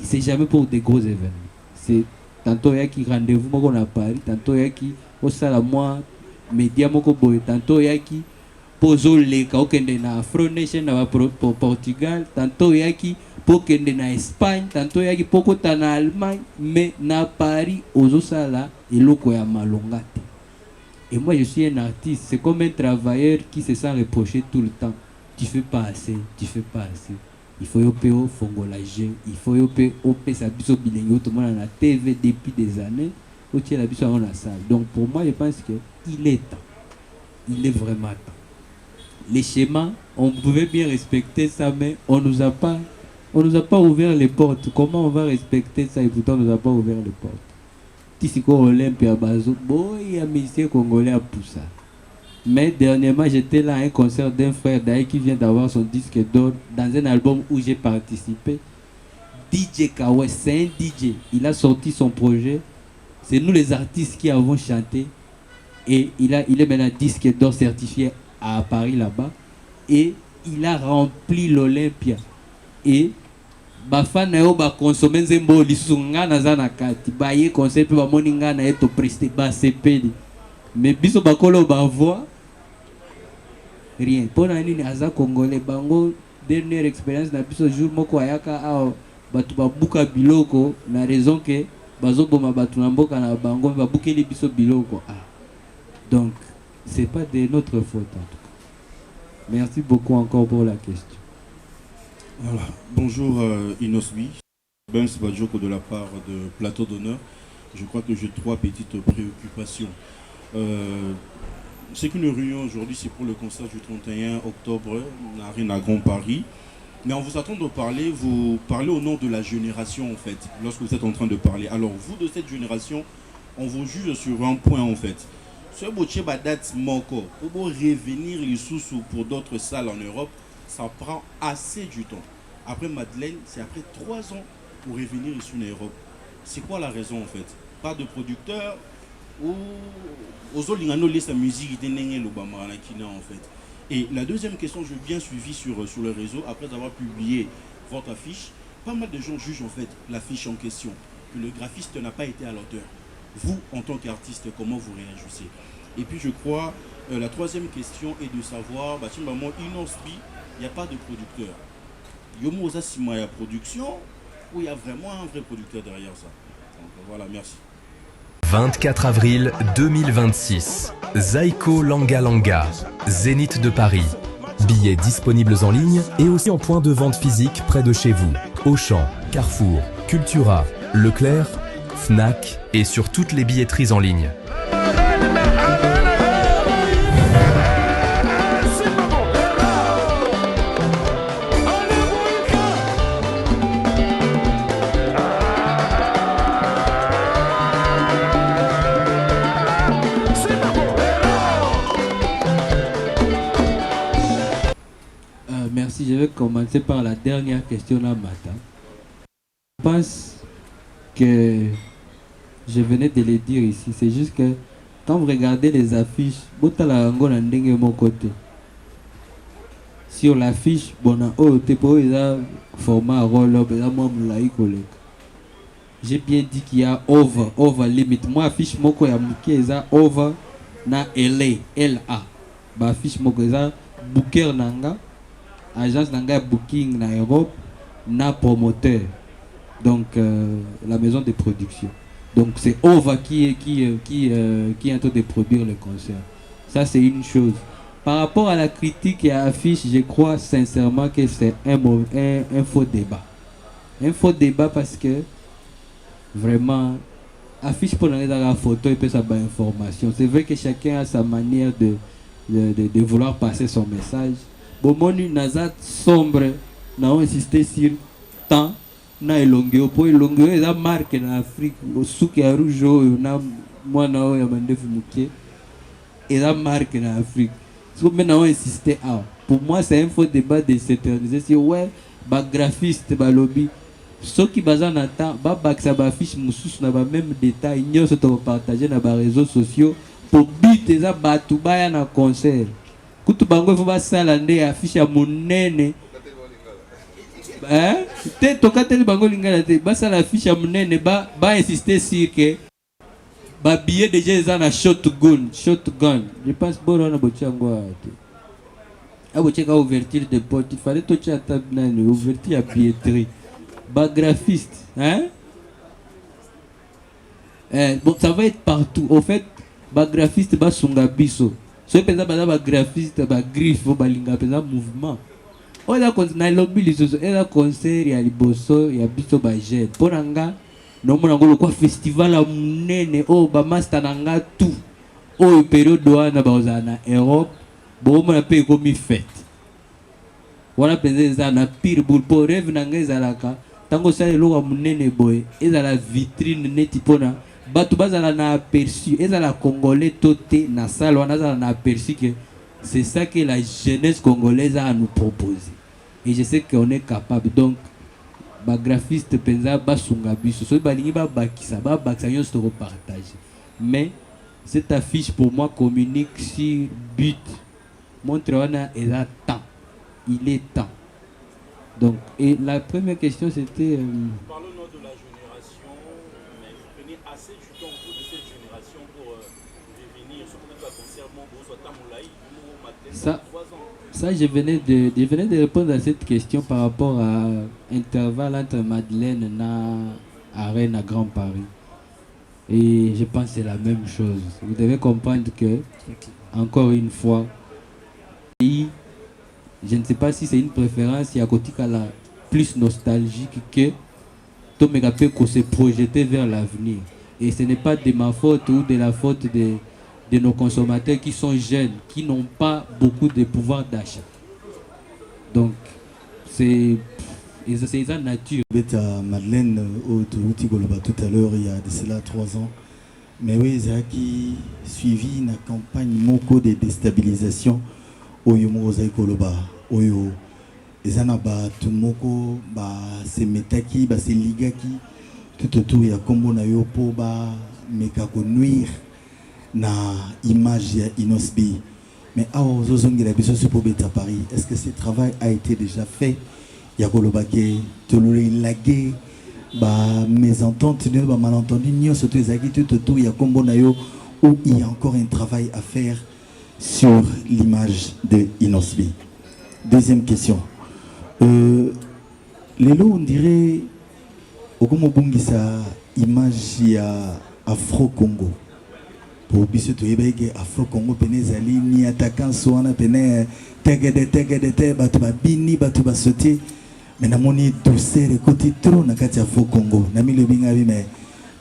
c'est jamais pour des gros événements. C'est tantôt il y a qui rendez-vous à Paris, tantôt il y a qui au Salamoi, média moko boy, tantôt il y a qui pose les kaokende na Afro Nation na Portugal, tantôt il y a qui pokende na Espagne, tantôt il y a qui pokota na Allemagne, mais na Paris aux sala et loko ya malongate. Et moi, je suis un artiste. C'est comme un travailleur qui se sent reprocher tout le temps. Tu fais pas assez, tu fais pas assez. Il faut yopé au fongolagé, il faut yopé au sa biso bilingue, tout le monde en a TV depuis des années. Au tiers la biso dans la salle. Donc pour moi, je pense qu'il est temps. Il est vraiment temps. Les schémas, on pouvait bien respecter ça, mais on nous a pas ouvert les portes. Comment on va respecter ça et pourtant on nous a pas ouvert les portes? Tisiko Olympia Bazo, boy, un musicien congolais à Poussa. Mais dernièrement, j'étais là à un concert d'un frère d'ailleurs qui vient d'avoir son disque d'or dans un album où j'ai participé. DJ Kawe, c'est un DJ. Il a sorti son projet. C'est nous les artistes qui avons chanté. Et il est maintenant disque d'or certifié à Paris là-bas. Et il a rempli l'Olympia. Et bafana yo ba consommer nzembo lisusu nga naza na kati ba ye conseil pe ba moni nga na eto prester ba sepeli mais biso bakolo ba voix rien pour na nini aza congolais bango dernière expérience na biso jour moko ayaka a batu ba buka biloko na raison que bazo boma batu na mboka na bango ba bukeli biso biloko donc c'est pas de notre faute en tout cas. Merci beaucoup encore pour la question. Voilà. Bonjour Inosbi, Ben Sbadjoko de la part de Plateau d'Honneur. Je crois que j'ai trois petites préoccupations. C'est qu'une réunion aujourd'hui, c'est pour le concert du 31 octobre à Grand Paris. Mais en vous attendant de parler, vous parlez au nom de la génération en fait, lorsque vous êtes en train de parler. Alors vous de cette génération, on vous juge sur un point en fait. Ce Boche Badat Moko, pour revenir les sous pour d'autres salles en Europe, ça prend assez du temps. Après Madeleine, c'est après 3 ans pour revenir ici en Europe. C'est quoi la raison en fait? Pas de producteur ou aux Olingano laisse la musique de l'Obama en fait. Et la deuxième question, je bien suivi sur le réseau, après avoir publié votre affiche, pas mal de gens jugent en fait l'affiche en question, que le graphiste n'a pas été à l'auteur. Vous, en tant qu'artiste, comment vous réagissez? Et puis je crois, la troisième question est de savoir, si maman Inosbi, il n'y a pas de producteur. Yomo Osasima, il y a production, ou il y a vraiment un vrai producteur derrière ça? Donc voilà, merci. 24 avril 2026, Zaiko Langa Langa, Zénith de Paris. Billets disponibles en ligne et aussi en point de vente physique près de chez vous. Auchan, Carrefour, Cultura, Leclerc, Fnac et sur toutes les billetteries en ligne. Merci, je vais commencer par la dernière question là matin. Je pense que je venais de le dire ici, c'est juste que quand vous regardez les affiches, mon côté. Sur l'affiche, format roll-up, j'ai bien dit qu'il y a over limit. Moi, affiche moko ya muke eza over na LA, LA. Ba affiche moko eza booker nanga, agence nanga booking na Europe, na promoteur. Donc la maison de production. Donc c'est over qui est en train de produire le concert. Ça c'est une chose. Par rapport à la critique et à l'affiche, je crois sincèrement que c'est un faux débat. Un faux débat parce que vraiment, affiche pour la photo et puis ça va information. C'est vrai que chacun a sa manière de vouloir passer son message. Bon, mon nazat sombre, n'a insisté sur temps, na elongeo pour elongeo et la marque en Afrique, au souk ya rouge, na moi na ya mandef muké, et la marque en Afrique. So maintenant insister à. Pour moi, c'est un faux débat de s'éterniser. C'est ouais, bah graphiste, bah lobby. Ceux qui basent en temps, bah ça va affiche moussous n'a pas même détail. Nous sommes partagés dans les réseaux sociaux pour biter ça batou baya na concert. Kutu bango il faut pas salande affiche à mon nene. Hein? Te toka tele bango lingala te. Bah ça l'affiche à mon nene ba insister sur que ba billet déjà ils na shotgun. Je pense bon on a bochango. Ah bocheka ouverture de porte. Il fallait toucher à table nane ouverture à billetterie. Bah graphiste, hein? Bon, ça va être partout. Au fait, bah graphiste, bah sungabiso. So pesa bah graphiste, bah griffe, bah linga pesa mouvement. On a na lobby lisoso, on a concert ya liboso, ya biso ba jet. Ponanga, no mona ngolo kwa festival a munene, oh ba master nanga tout. Oh période douane ba ozana Europe, bon mona pe komi fête. Wana penza na pire boule pour rêve nanga ezalaka. Tango ça le loga munene boy, ezala vitrine neti pona. Batu bazala na aperçu, ezala congolais toté na salle wana ezala na aperçu que c'est ça que la jeunesse congolaise a à nous proposer. Et je sais qu'on est capable. Donc ba graphiste penza ba sunga biso, so balingi ba bakisa, ba bakisa yo se repartager. Mais cette affiche pour moi communique sur but. Montre wana ezala temps. Il est temps. Donc, et la première question c'était... Parlons-nous de la génération, mais vous prenez assez du temps autour de cette génération pour devenir, surtout quand ça, je venais de répondre à cette question par rapport à l'intervalle entre Madeleine et Arène à Grand Paris. Et je pense que c'est la même chose. Vous devez comprendre que, encore une fois, je ne sais pas si c'est une préférence, il y a côté la plus nostalgique que Tomega peut se projeter vers l'avenir. Et ce n'est pas de ma faute ou de la faute de nos consommateurs qui sont jeunes, qui n'ont pas beaucoup de pouvoir d'achat. Donc, c'est sa nature. Madeleine, tout à l'heure, il y a de cela 3 ans. Mais oui, Zaki suivi une campagne moko de déstabilisation. Oyo mozaï koloba oyo ezana ba tumoko ba semetaki ba seligaki tout ya kombo na yo po ba meka ko nuire na image ya Inosbi. Mais awo zozongela biso pour beta Paris, est-ce que ce travail a été déjà fait? Ya koloba ke tolole lagué ba mésentente ba malentendu nyo surtout ezaki tout ya kombo na yo où il y a encore un travail à faire sur l'image de Inosbi. Deuxième question. Lelo, on dirait sa image ya Afro-Congo. Pour biso to yebeke Afro-Congo penezali ni attaquant soana pene tegede batu ba bini batu ba sauter. Mais na moni douceur et côté trop na kati Afro-Congo. Na mi le binga bi mais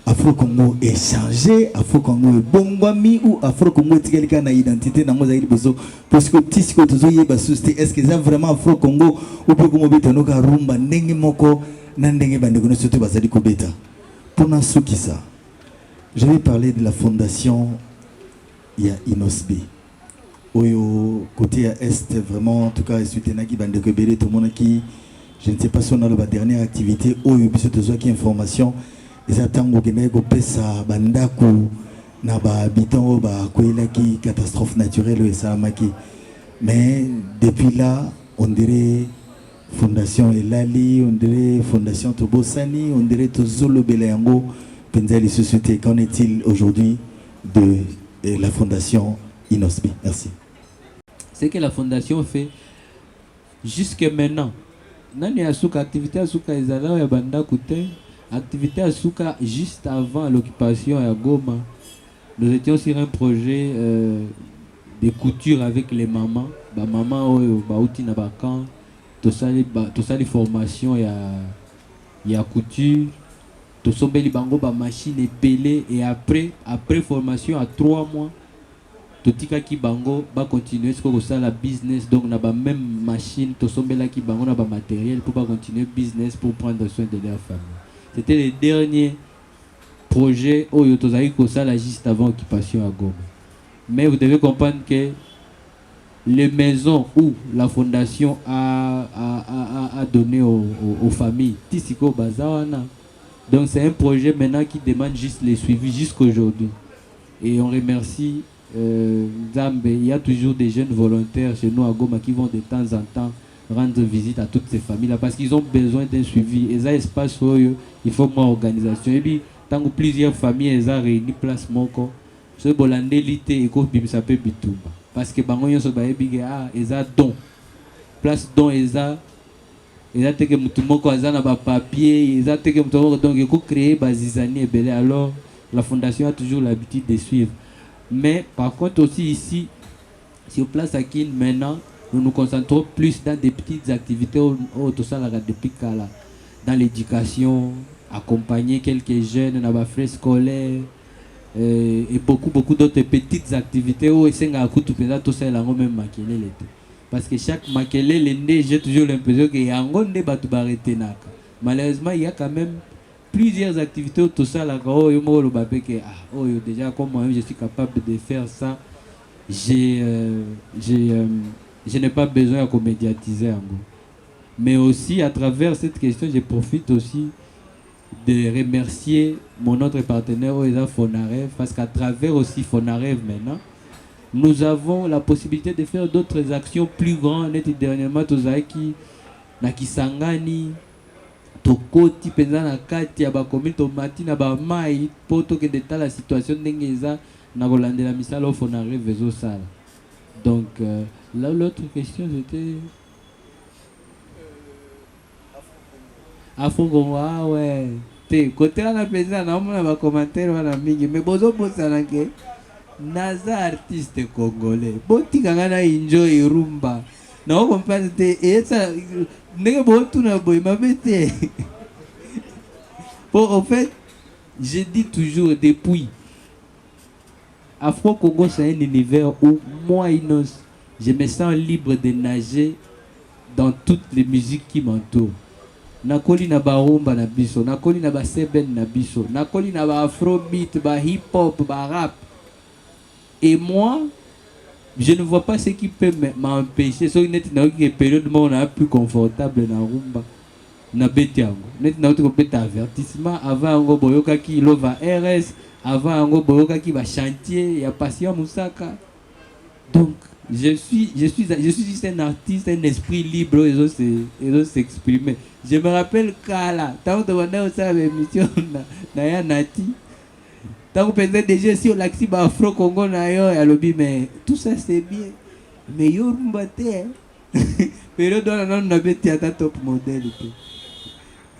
Afro-Congo est changé, Afro-Congo est bongwami ou Afro-Congo est quelqu'un na identité dans nos aïeux beso parce que petit ce que tu zoyé ba souci est-ce que c'est vraiment Afro-Congo ou peut comme beta no ka rumba ndenge moko na ndenge bande kono surtout bazali ko beta pour na souki ça. Je vais parler de la fondation ya Inosbi. Oyo côté est vraiment en tout cas Suitenaki Bandeko Belé tout le monde qui je ne sais pas si on a la dernière activité Oyo biso tozo qui information les atango kene ko pesa bandako na ba habitants ba koelaki catastrophe naturelle et salamaki mais depuis là on dirait Fondation Elali, on dirait Fondation Tobosani, on dirait Tozolo Beleango, Penzali Société. Qu'en est-il aujourd'hui de la Fondation Inosbi? Merci. Ce que la Fondation fait jusque maintenant, nani asuka activité asuka ezala ya banda kute, activité asuka juste avant l'occupation à Goma. Nous étions sur un projet de couture avec les mamans, ba maman oyo ba uti na ba camp. Tout ça les formations il y a couture tout ça beli bango ba machine épelée et après formation à 3 mois tout tika ki bango ba continuer ce que ça la business donc na ba même machine tout ça bela ki bango na ba matériel pour pas continuer business pour prendre soin de leur famille. C'était le dernier projet où yo tozaki ko ça la juste avant occupation à Goma. Mais vous devez comprendre que les maisons où la fondation a donné aux familles, Tisiko Bazawana. Donc c'est un projet maintenant qui demande juste les suivis jusqu'aujourd'hui. Et on remercie Zambé. Il y a toujours des jeunes volontaires chez nous à Goma qui vont de temps en temps rendre visite à toutes ces familles-là parce qu'ils ont besoin d'un suivi. Et ça espace où il faut une organisation. Et puis tant que plusieurs familles ont réuni place moko, ce bolandé lité et qu'on ça peut bitumba. Parce que bango nyonso bayebi ah eza don place don eza teke mutu moko aza na ba papier eza teke mutu moko donc il faut créer bazizani ebele. Alors la fondation a toujours l'habitude de suivre, mais par contre aussi ici sur place à Kin maintenant nous nous concentrons plus dans des petites activités au tout ça là depuis kala dans l'éducation, accompagner quelques jeunes dans ba frais scolaires et beaucoup d'autres petites activités où Senga Kutu Pesa tout ça là même maquiller l'été parce que chaque maquiller l'endé j'ai toujours l'impression que yangonde batu barete naka. Malheureusement il y a quand même plusieurs activités où tout ça là oh yo mo lo babé que ah oh yo déjà comme moi je suis capable de faire ça, je n'ai pas besoin de médiatiser en gros. Mais aussi à travers cette question je profite aussi de remercier mon autre partenaire Fonarev parce qu'à travers aussi Fonarev maintenant nous avons la possibilité de faire d'autres actions plus grandes. Dernièrement tozaki na Kisangani tokoti penza na kati ya ba commune tomati na ba mai poto que d'état la situation ndengeza na kolandela misala Fonarev vezo sala. Donc là l'autre question c'était Afro-Congo, ah ouais. Côté à la présence, on a un commentaire, on a mis, mais bozo bosanake, naza artiste congolais. Boti kangana enjoy rumba. Na on comprend et ça, n'est pas tout na boy ma bête. Bon, en fait, je dis toujours depuis, Afro-Congo c'est un univers où moi Inos, je me sens libre de nager dans toutes les musiques qui m'entourent. Nakoli na ba rumba na biso, nakoli na ba seben na biso, nakoli na ba afrobeat, ba hip hop, ba rap. Et moi, je ne vois pas ce qui peut m'empêcher. So net na une période où on a plus confortable na rumba na betiango. Net na autre peut avertissement avant ngo boyoka ki lova RS, avant ngo boyoka ki ba chantier ya Patient Musaka. Donc je suis juste un artiste, un esprit libre, et ose s'exprimer. Je me rappelle Kala, tant que on a aussi l'émission na Nati, tant que peut-être déjà si on l'active Afro Congo na yo ya lobby, mais tout ça c'est bien, mais yo rumbate, mais yo doit non na beti ata top modèle tout.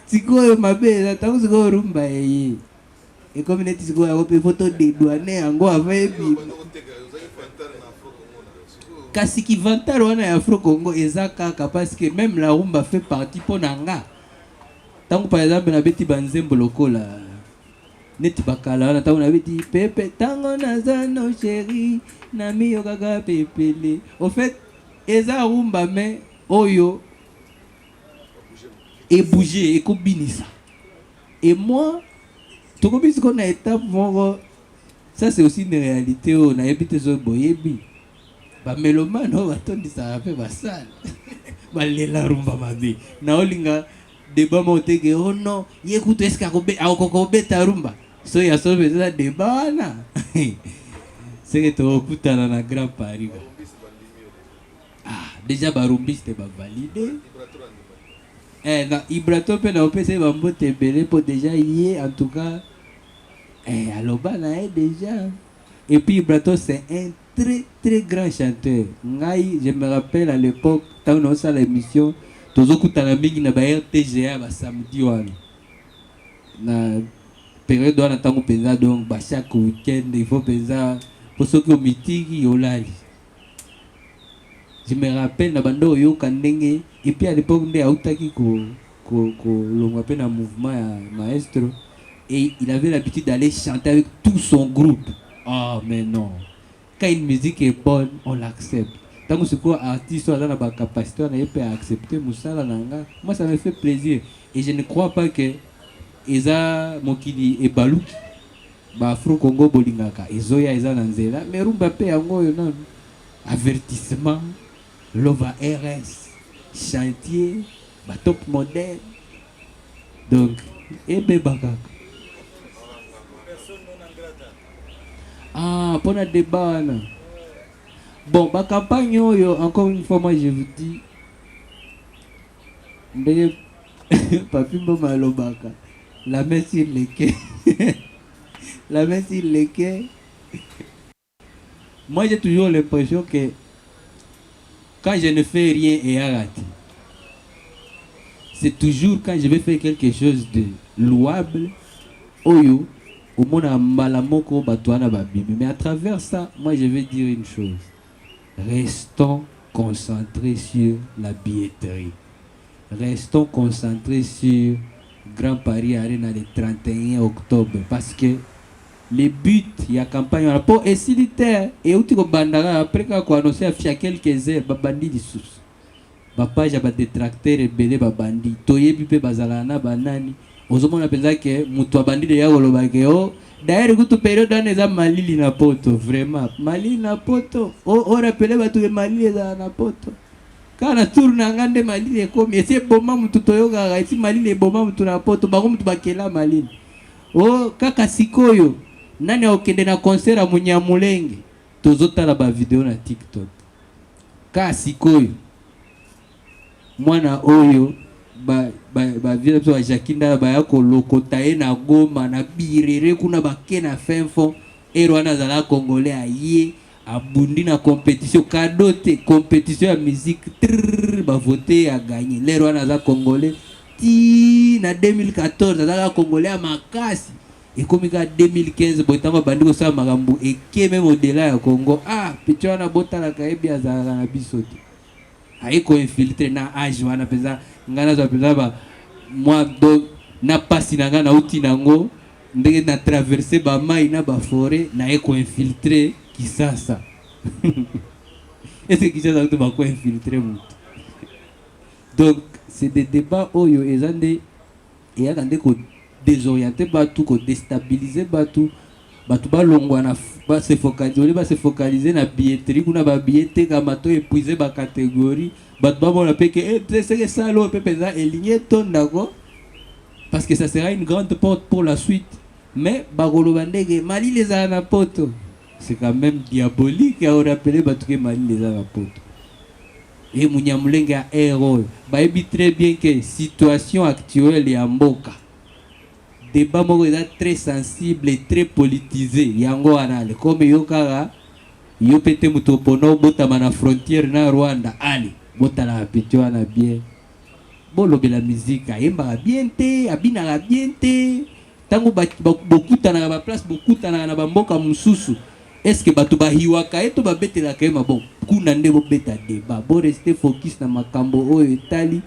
Siko mabe, tant que go rumba et comme net siko ya ko photo de douane ango avec kasi ki vantaro wana ya Afro Congo ezaka parce que même la rumba fait partie pour nanga. Tant par exemple na beti banzembo lokola neti bakala wana tant na beti pepe tango nazano chéri na miyo kaka pepele. Au fait eza rumba mais oyo et bouger et kobinisa. Et moi to kobisi ko na étape moko ça c'est aussi une réalité on a habité zo boyebi. bamelomane oyo batondisaka mpe basala balela rumba mabe na olinga deba moko teke oh non ye kutu eske akokoka kobeta rumba so ya so mpenza eza deba wana seke tokokutana na Grand Paris déjà barumbiste bavalide na Ibrato mpe na opesa bambote ebele mpo déjà ye en tout cas aloba na ye déjà et puis Ibrato c'est un très très grand chanteur. Ngai, je me rappelle à l'époque, quand on a fait l'émission, tozokutana mingi na ba RTGA ba samedi wana. Na période wana tango penza donc ba chaque week-end il faut penza pour ceux qui ont mitiki yolali. Je me rappelle na bando yo kandenge et puis à l'époque nde autaki ko longwa pe na mouvement ya maestro et il avait l'habitude d'aller chanter avec tout son groupe. Ah mais non. Quand une musique est bonne, on l'accepte. Tant que ce quoi artiste a la capacité, on peut accepter Moussala Nanga. Moi, ça me fait plaisir. Et je ne crois pas que Eza Mokili et Balouki, Afro Congo Bolingaka, Ezoya Eza Nanzela, mais Rumba Pe Yango Yonan, avertissement, Lova RS, chantier, top modèle. Donc, Ebe Bakaka. Ah, pour le débat. Bon, ma campagne, encore une fois, moi je vous dis, Papi Malobaka, la main sur les quais. La main sur les quais. Moi j'ai toujours l'impression que quand je ne fais rien et arrête, c'est toujours quand je vais faire quelque chose de louable, oyo. Mais à travers ça, moi je vais dire une chose. Restons concentrés sur la billetterie. Restons concentrés sur Grand Paris Arena le 31 octobre. Parce que les buts, il y a campagne. Et si l'ité, et où tu vas après qu'on a annoncé à quelques heures, babandi di sous. Papa, j'ai des détracteurs et belé babandi. Toye pipe bazalana banani. Ozomona penza ke mutu abandi de ya golobake o d'ailleurs kutu période dans eza malili na poto vraiment malili na poto o rappelé batu ke malili eza na poto kana tourna ngande malili ekomi ese boma mutu toyoka esi malili boma mutu na poto bango mutu bakela malili o kaka sikoyo nani okende na concert a Munyamulenge tozotala ba video na TikTok ka sikoyo mwana oyo ba vile so Jakinda ba yako lokota na Goma na birere kuna bake na fenfo erwana zala congolais aye abundi na compétition kadote compétition ya musique ba voter a gagner l'erwana za congolais ti na 2014 za congolais a makasi et comme ka 2015 botango bandi ko sa makambu et ke même au-delà ya Congo pichwana botala kaebi azala na bisote haiko infiltré na âge wana peza ngana za peza ba moi donc na pasi na ngana uti nango ndenge na traverser ba mai na ba forêt na eko infiltré Kisasa. Est-ce que Kisasa to ba ko infiltré mutu. Donc c'est des débats oyo ezande et yakande ko désorienter batu ko déstabiliser batu balongwa na ba se focaliser na billetterie kuna ba billetterie kama to épuiser ba catégorie batu ba bona peke c'est que ça lo pepe za eligné ton d'accord parce que ça sera une grande porte pour la suite mais bagolo bandege Mali les a na poto c'est quand même diabolique à rappeler batu ke Mali les a na poto et Munyamulenge a héros ba ebi très bien que situation actuelle ya mboka débat moko est très sensible et très politisé yango anale comme yokara yo pete mutopono botama na frontière na Rwanda ali botala pete wana bien bolobe la musique ayemba bien te abina bien te tango bokutana na ba place bokutana na ba mboka mususu est-ce que batu ba hiwaka eto ba betela kema bon kuna nde bo beta débat bo rester focus na makambo oyo etali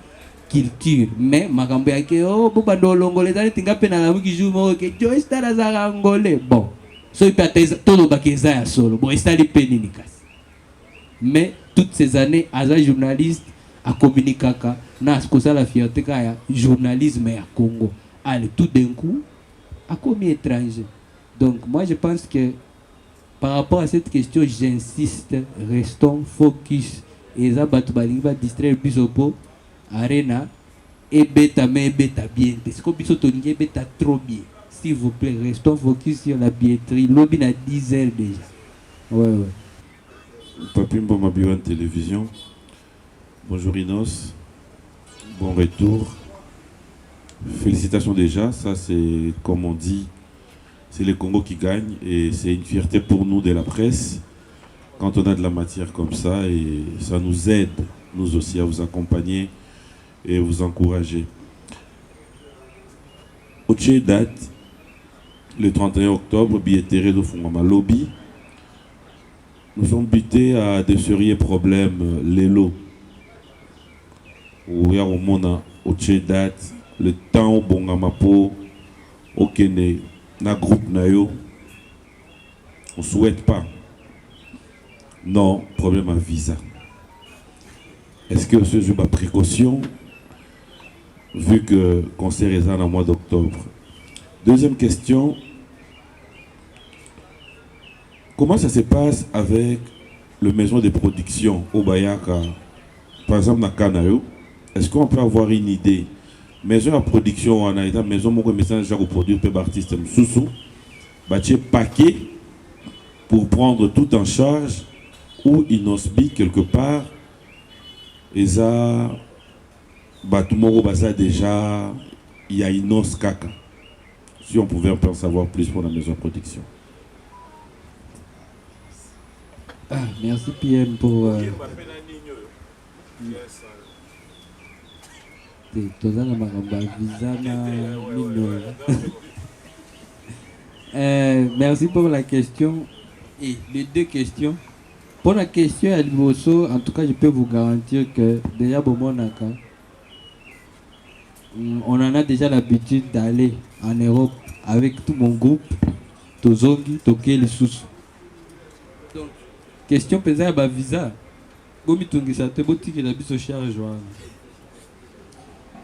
culture mais makambo yake bo bando longole zali tinga pe na wiki jumo ke Joy Star azara angolais bon so ipateza todo bakeza ya solo bon estali pe nini kasi mais toutes ces années as journaliste a communiquer na kosa la fierté ya journalisme ya Congo allez tout d'un coup a commis étranger donc moi je pense que par rapport à cette question, j'insiste, restons focus. Et ça, Batoubaling va distraire Bisopo, Arena, et bêta, mais bêta bien. Parce que Bisotoning bêta trop bien. S'il vous plaît, restons focus sur la billetterie. Lobby a 10 heures déjà. Ouais. Papimbo Mabiwan Télévision. Bonjour Inos. Bon retour. Félicitations déjà. Ça, c'est comme on dit, c'est le Congo qui gagne. Et c'est une fierté pour nous de la presse. Quand on a de la matière comme ça, et ça nous aide, nous aussi, à vous accompagner et vous encourager. Autre date, le 31 octobre, billetterie de Fungama Lobby. Nous sommes butés à des sérieux problèmes, les lots. Où il y a au monde, autre date, le temps au Bongamapo, au Kenya, na groupe Nayo, on ne souhaite pas. Non, problème à visa. Est-ce que ce jour ma précaution, vu que le concert est en mois d'octobre? Deuxième question, comment ça se passe avec le maison de production au Bayaka, par exemple dans Kanayo? Est-ce qu'on peut avoir une idée? Maison de production en Aïda, maison de message pour produire peu d'artistes Moussou, bâtir paquet pour prendre tout en charge, ou Inosbi quelque part, et ça, Batumoro Baza déjà, il y a Inos Kaka. Si on pouvait un peu en savoir plus pour la maison de production. Merci PM pour. Merci pour la question et les deux questions. Pour la question à Limoso, en tout cas, je peux vous garantir que déjà, Bomonaka, on en a déjà l'habitude d'aller en Europe avec tout mon groupe, Tozongi, Toké, les sous. Donc, question pesant à visa. Gomi Tungisa, te boti que la biso Charles Joanna.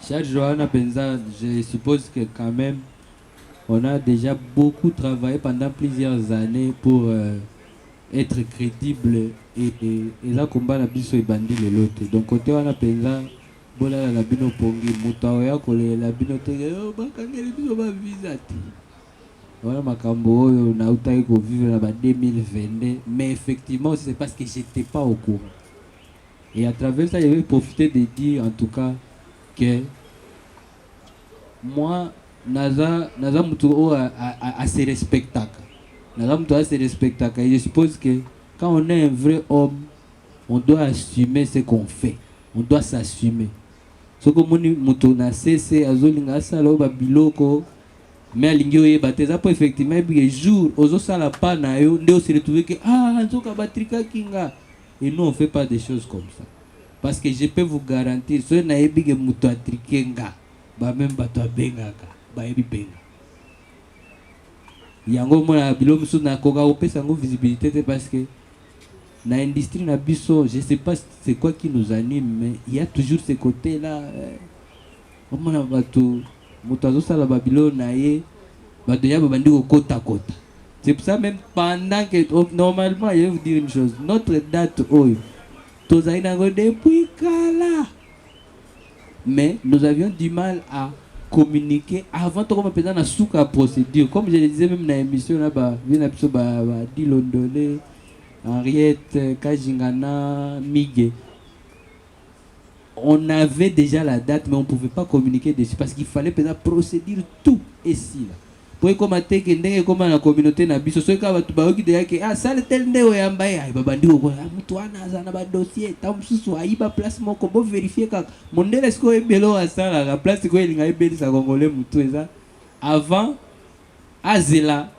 Charles Joanna Penza, je suppose que quand même, on a déjà beaucoup travaillé pendant plusieurs années pour être crédible et là combat la biso et bandi le lote. Donc côté on a Penza, bola la bino pongi, mutaoya kole la bino tege, oh bakangeli biso ba visa ti. Voilà makambo oyo na utayi ko vivre là-bas 2022, mais effectivement c'est parce que j'étais pas au courant. Et à travers ça, je vais profiter de dire en tout cas que moi, Naza Moutouro a ses respectables. Naza Moutouro a ses respectables. Et je suppose que quand on est un vrai homme, on doit assumer ce qu'on fait. On doit s'assumer. Ce que Moutouro a cessé, Azolinga Salo, Babiloko, mais Alingio et Bateza, pour effectivement, un jour, aux Osala Panayo, on se retrouve que Anzoka Batrika Kinga. Et nous, on ne fait pas des choses comme ça. Parce que je peux vous garantir, si vous avez des moutons à trikenga, même bateau à bengaka, benga. Yango mona bilom sou na koga opé sango visibilité parce que dans l'industrie na biso, je ne sais pas c'est quoi qui nous anime, mais il y a toujours ce côté là. Mona bateau, moutazo sala Babylone naie, bateau ya babandi au kota kota. C'est pour ça même pendant que normalement, je vais vous dire une chose, notre date depuis Kala. Mais nous avions du mal à communiquer avant de commencer à souka procédure. Comme je le disais même dans l'émission là-bas, Di Londolé, Henriette, Kajingana, Miguel. On avait déjà la date, mais on ne pouvait pas communiquer dessus parce qu'il fallait procéder tout ici là. Pour commenter que ndenge comme la communauté na biso soka batu baoki de yake ça le tel ndeo yamba ya babandi ko mutu anaza na ba dossier tamsusu aiba place moko bo vérifier ka mondele sko ebelo asala la place ko elinga ebeli sa congolais mutu eza avant azela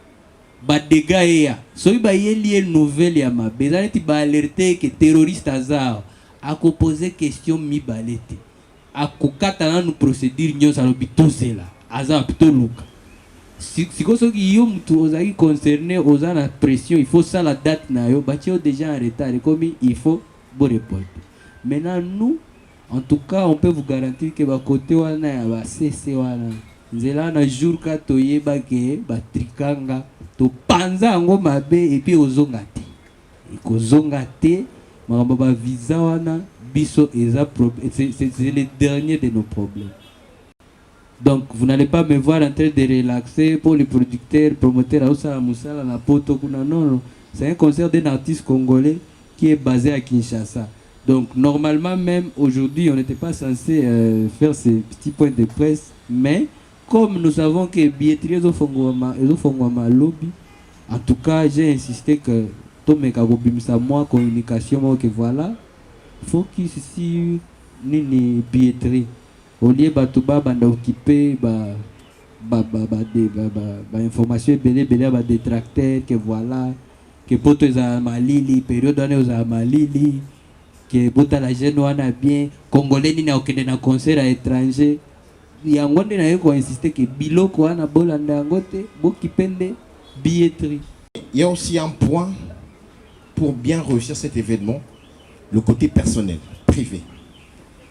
ba dégâts ya soki ba yeli nouvelle ya mabeza neti ba alerter que terroriste azar a poser question mi balete a kokata na nous procédure nyonso alobitozela azar plutôt luka. Si vous êtes concerné aux la pression, il faut ça la date nayo, déjà en retard et comme il faut vous répondre. Maintenant nous, en tout cas, on peut vous garantir que ba côté wana ya ba CC wana. Nzela na jour ka toyeba ke ba trikanga to panza yango mabe et puis ozonga te ekozonga te makambo ba visa wana biso eza c'est le dernier de nos problèmes. Donc vous n'allez pas me voir en train de relaxer pour les producteurs promoteurs Aoussa Moussala la poto kuna non, c'est un concert d'un artiste congolais qui est basé à Kinshasa. Donc normalement même aujourd'hui on n'était pas censé faire ces petits points de presse, mais comme nous savons que billetterie est au fongwama lobby, en tout cas j'ai insisté que tomeka kobimisa moi communication que voilà faut qu'il ici ni billetterie au lieu batuba banda occupé information belé ba détracteur que voilà que poto za malili période on za malili que bota la jeune wana bien congolais ni na okende na concert à étranger yango nde na yeko insister que biloko wana bolanda yango te bokipende billetterie. Il y a aussi un point pour bien réussir cet événement, le côté personnel, privé.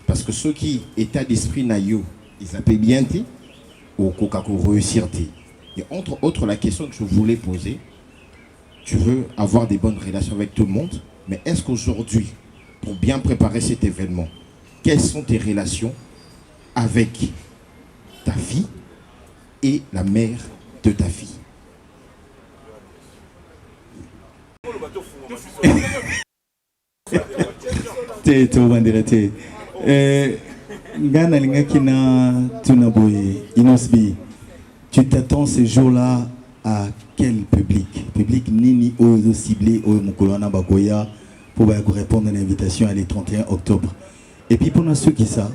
Parce que ceux qui état d'esprit naïo, ils appellent bien ti ou kokako réussir ti. Et entre autres, la question que je voulais poser, tu veux avoir des bonnes relations avec tout le monde, mais est-ce qu'aujourd'hui, pour bien préparer cet événement, quelles sont tes relations avec ta fille et la mère de ta fille? Ngana lingaki na tunaboye Inosbi, tu t'attends ce jour-là à quel public? Public nini oyo ciblé oyo mukolana bakoya pour répondre à l'invitation à le 31 octobre. Et puis pendant ceux qui ça,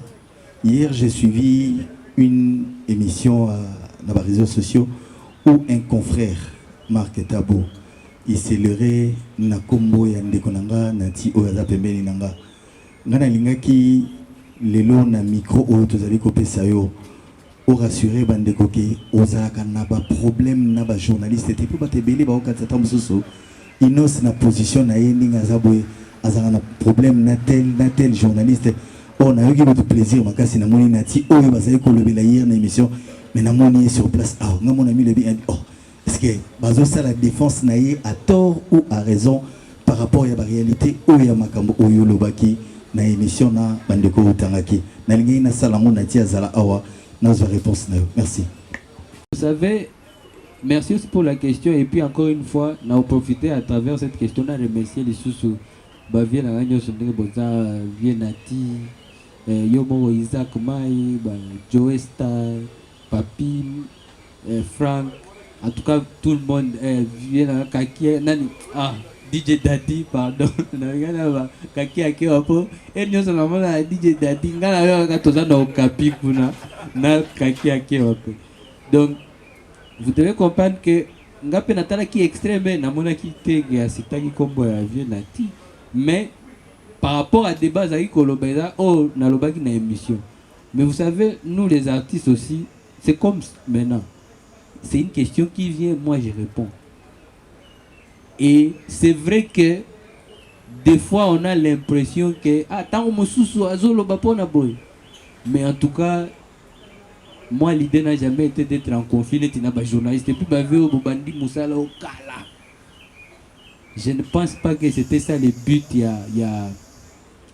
hier j'ai suivi une émission dans les réseaux sociaux où un confrère Marc Tabo il s'est leurré na kombo ya ndekonanga na ti oyaza pembeni nanga ngana lingaki lelo na micro oyo tozali kopesa yo o rassurer bandeko ke ozalaka na ba problème na ba journaliste te po batebeli ba okatata mususu inos na position na ye ninga zaboye azanga na problème na tel journaliste on a eu beaucoup de plaisir makasi na moni na ti oyo bazali kolobela hier na émission mais na moni sur place ah nga mon ami le bien oh est-ce que bazo ça la défense naie à tort ou à raison par rapport à la réalité ou ya makambo oyo lobaki na émission na bandeko utangaki na lingi na salamu na tia zala awa na zo réponse na yo. Merci. Vous savez, merci aussi pour la question et puis encore une fois na profiter à travers cette question là remercier les sous ba vient na ganyo so ndenge boza vienati yomo Isaac Mai ba Joesta Papi Frank. En tout cas, tout le monde vient à Kaki, nani, DJ Daddy, pardon, Kaki Aki Wapo, et nous sommes là, DJ Daddy, Kaki Aki Wapo. Donc, vous devez comprendre que Ngape Natala qui est extrême, Namona qui te Sitaki Kombo ya vieux Nati, mais par rapport à des bases à Ikolobeza, oh, Nalobaki na émission. Mais vous savez, nous les artistes aussi, c'est comme maintenant. C'est une question qui vient, moi je réponds. Et c'est vrai que des fois on a l'impression que mais en tout cas, moi l'idée n'a jamais été d'être en conflit avec un journaliste. Et puis je ne pense pas que c'était ça le but. Il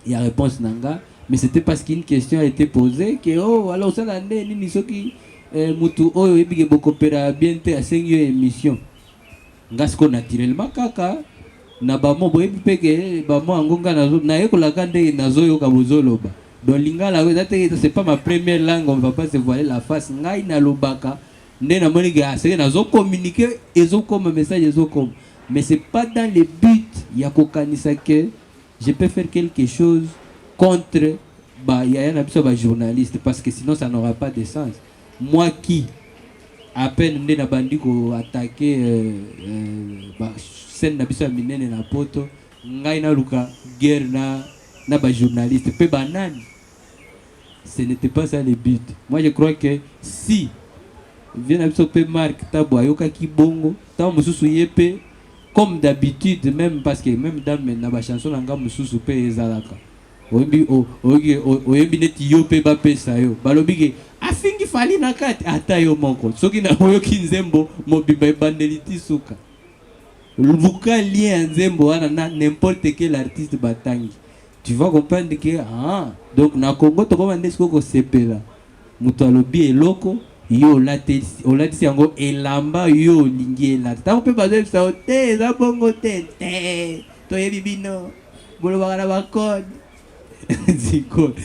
y a réponse nanga, mais c'était parce qu'une question a été posée que oh alors ça l'année ni qui mutu oyo ebike bokopera bien te asengi émission ngasko naturellement kaka na bamo boyebi peke bamo angonga nazo na yekolaka nde nazo yoka bozoloba donc lingala c'est pas ma première langue, on va pas se voiler la face ngai na lobaka nde na moni ga c'est nazo communiquer ezo comme message ezo comme, mais c'est pas dans le but ya kokanisa que je peux faire quelque chose contre ba ya na biso ba journaliste parce que sinon ça n'aura pas de sens. Moi qui à peine nde na bandi ko attaquer ba scène na biso minene na poto ngai na luka guerre na ba journaliste pe banane, ce n'était pas ça le but. Moi je crois que si vient na biso pe Marc Tabo ayoka ki bongo ta mususu yepe comme d'habitude, même parce que même dans na ba chanson nga mususu pe ezalaka oyembi neti yo pe bapesa yo balobi ke afingi fali na kati ata yo moko soki na oyoki nzembo mobimba ebandeli ti suka luka lien nzembo wana na n'importe quel artiste batangi. Tu vas comprendre que donc na Congo to komande siko sepela mutu alobi eloko yo olatisi yango elamba yo olingi elata ntango mpe bazolekisa te eza bongo te toyebi bino bolobaka na bakode zikode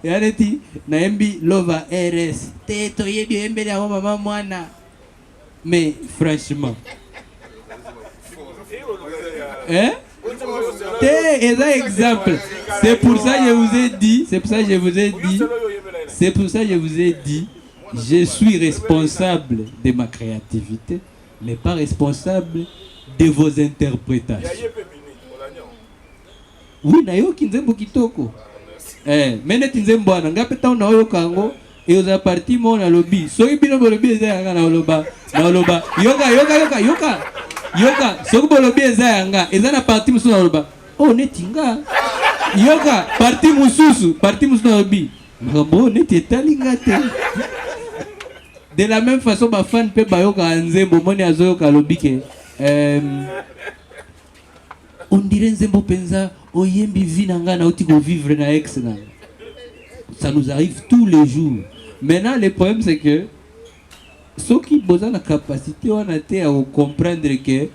eya neti nayembi lova rs te toyebi oyembeli yango mama mwana. Mais franchement exemple. C'est pour ça que je vous ai dit, je suis responsable de ma créativité, mais pas responsable de vos interprétations. Oui, nayoki nzembo kitoko. Mais neti nzembo wana ngapeta una oyoka ngo et aux parti mon lobby. Soki bino lobby eza na oloba. Yoka, soki bolobi eza yanga, eza na parti mususu na oloba. Oh netinga. Yoka, parti mususu na olobi. Ngabo neti etalinga te. De la même façon ba fan pe ba yoka nzembo moni azoyoka lobi ke on dirait nzembo penza oyembi vi na nga na uti ko vivre na ex na. Ça nous arrive tous les jours. Maintenant le problème c'est que ceux qui ont la capacité à comprendre que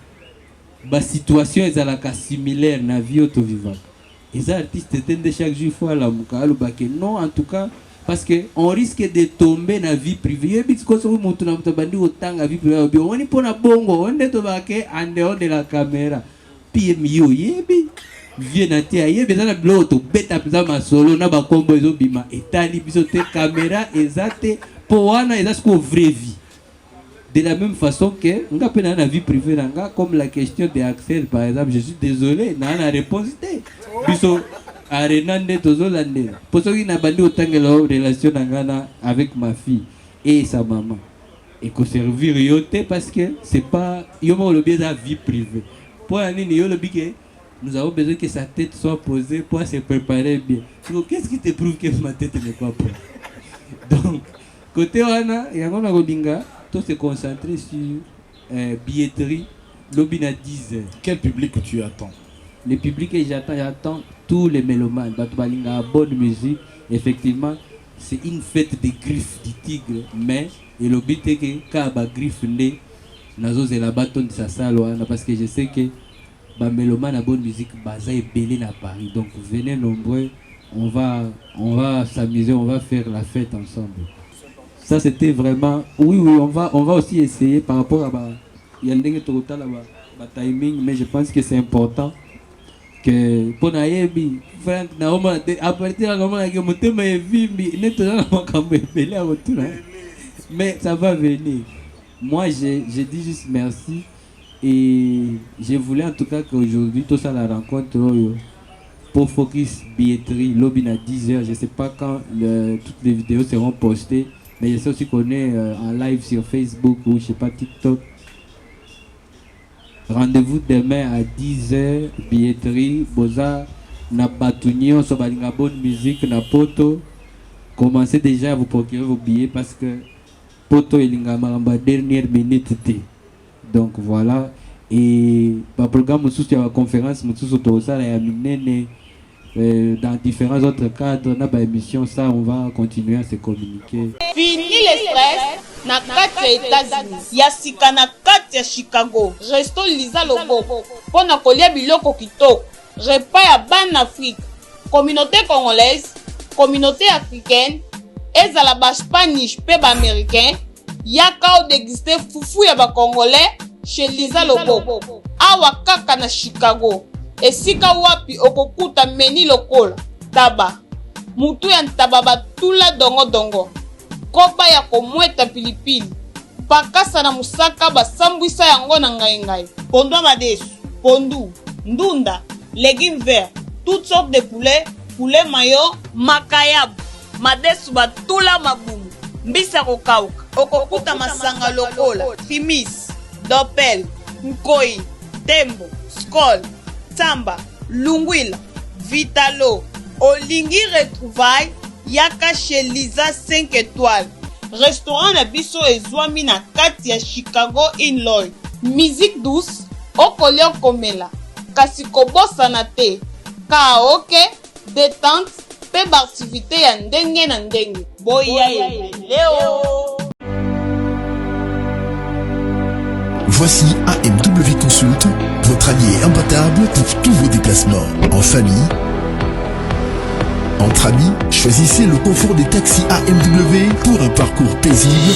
la situation est similaire dans la vie auto-vivante. Les artistes étaient chaque jour fois là, non, en tout cas, parce qu'on risque de tomber dans la vie privée. On est pour la bongo, on est en dehors de la caméra. Puis viens à terre, il y a besoin de l'autre, bêta ma solo, na ba combo ezo bima, etali biso te caméra ezate pour wana ezasco vraie vie. De la même façon que nga pe na vie privée nga comme la question de Axel par exemple, je suis désolé, na réponse te. Biso arenande tozolande. Pour ceux qui na bandi otangela relation nga avec ma fille et sa maman. Et qu'on servir yote parce que c'est pas yo mo le bien de la vie privée. Pour nini yo le biké nous avons besoin que sa tête soit posée pour se préparer bien. Qu'est-ce qui te prouve que ma tête n'est pas prête? Donc, côté Wana, il y a un tout se concentrer sur billetterie, lobby à 10 heures. Quel public que tu attends? Le public que j'attends tous les mélomanes. Batubalinga, bonne musique. Effectivement, c'est une fête des griffes du tigre. Mais, le lobby c'est que quand il griffe, nazo c'est la bâton de sa salle, parce que je sais que mélomane à bonne musique basée et belé à Paris. Donc venez nombreux, on va s'amuser, on va faire la fête ensemble. Ça c'était vraiment oui on va aussi essayer par rapport à il y a un total timing, mais je pense que c'est important que pour nayebi Frank naoma à partir de moment que mon thème est vimbi net belé à retour. Mais ça va venir. Moi j'ai dit juste merci. Et je voulais en tout cas qu'aujourd'hui, tout ça la rencontre pour Focus Billetterie, lobby à 10h. Je ne sais pas quand toutes les vidéos seront postées, mais je sais aussi qu'on est en live sur Facebook ou je ne sais pas TikTok. Rendez-vous demain à 10h, Billetterie, Boza, Nabatunio, Sobalinga bonne musique, Napoto. Commencez déjà à vous procurer vos billets parce que Poto et Lingamaramba dernière minute. Donc voilà, et le programme de la conférence dans différents autres cadres, dans l'émission, ça on va continuer à se communiquer. Fini les stress, na kati ya États-Unis, yasika na kati ya Chicago, resto Liza Loboko, pona kolia biloko kitoko, repas ya ban Afrique, communauté congolaise, communauté africaine, ezala ba Spanish pe ba américain. Yaka o déguster fufu ya ba congolais chez Liza Loboko. Awa kaka na Chicago. Esika wapi okokuta meni lokola taba. Mutu ya ntaba batula dongo dongo. Koba ya komweta pilipili. Pakasa na musaka basambwisa yango na ngai. Pondwa madesu, pondu, ndunda, légumes verts, toutes sortes de poulet mayo, makayab, madesu batula mabumu. Mbisa kokauka. Okokuta masanga lokola, fimis, dopel, nkoi, tembo, skol, samba, lungwila, vitalo, olingi retrouvaille yaka chez Lisa 5 étoiles. Restaurant na biso ezwami na kati ya Chicago Illinois. Musique douce okolia komela kasi kobosana te. Karaoke, détente pe activité ya ndenge na ndenge. Boya leo. Voici AMW Consult, votre allié imbattable pour tous vos déplacements. En famille, entre amis, choisissez le confort des taxis AMW pour un parcours paisible.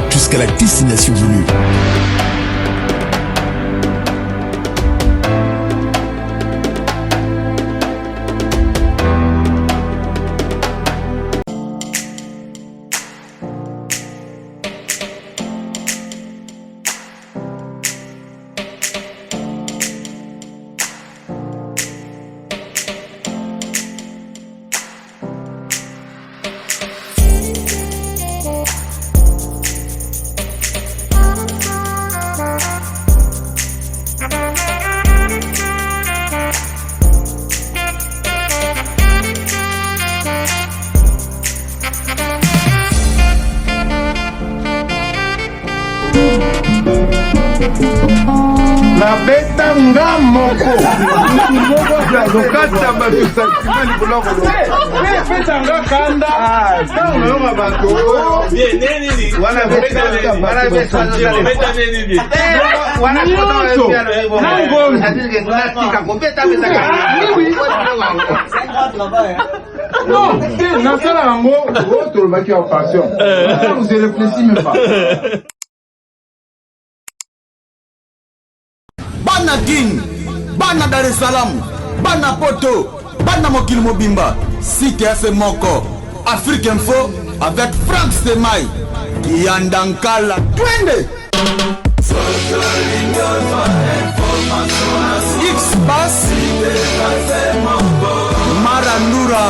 Jusqu'à la destination voulue. La beta nga moko lokata bato sakima likolo pesa nga kanda ntango nayonga bato wana non nasala yango tolobaki ya passion vous réfléchissez même pas. Bana King, Bana Dar es Salaam, Bana Poto, Bana Mokil Mobimba, Site FM Moko, Afrique Info avec Frank Semai, Yandankala, Twende. X-Bass, Marandura,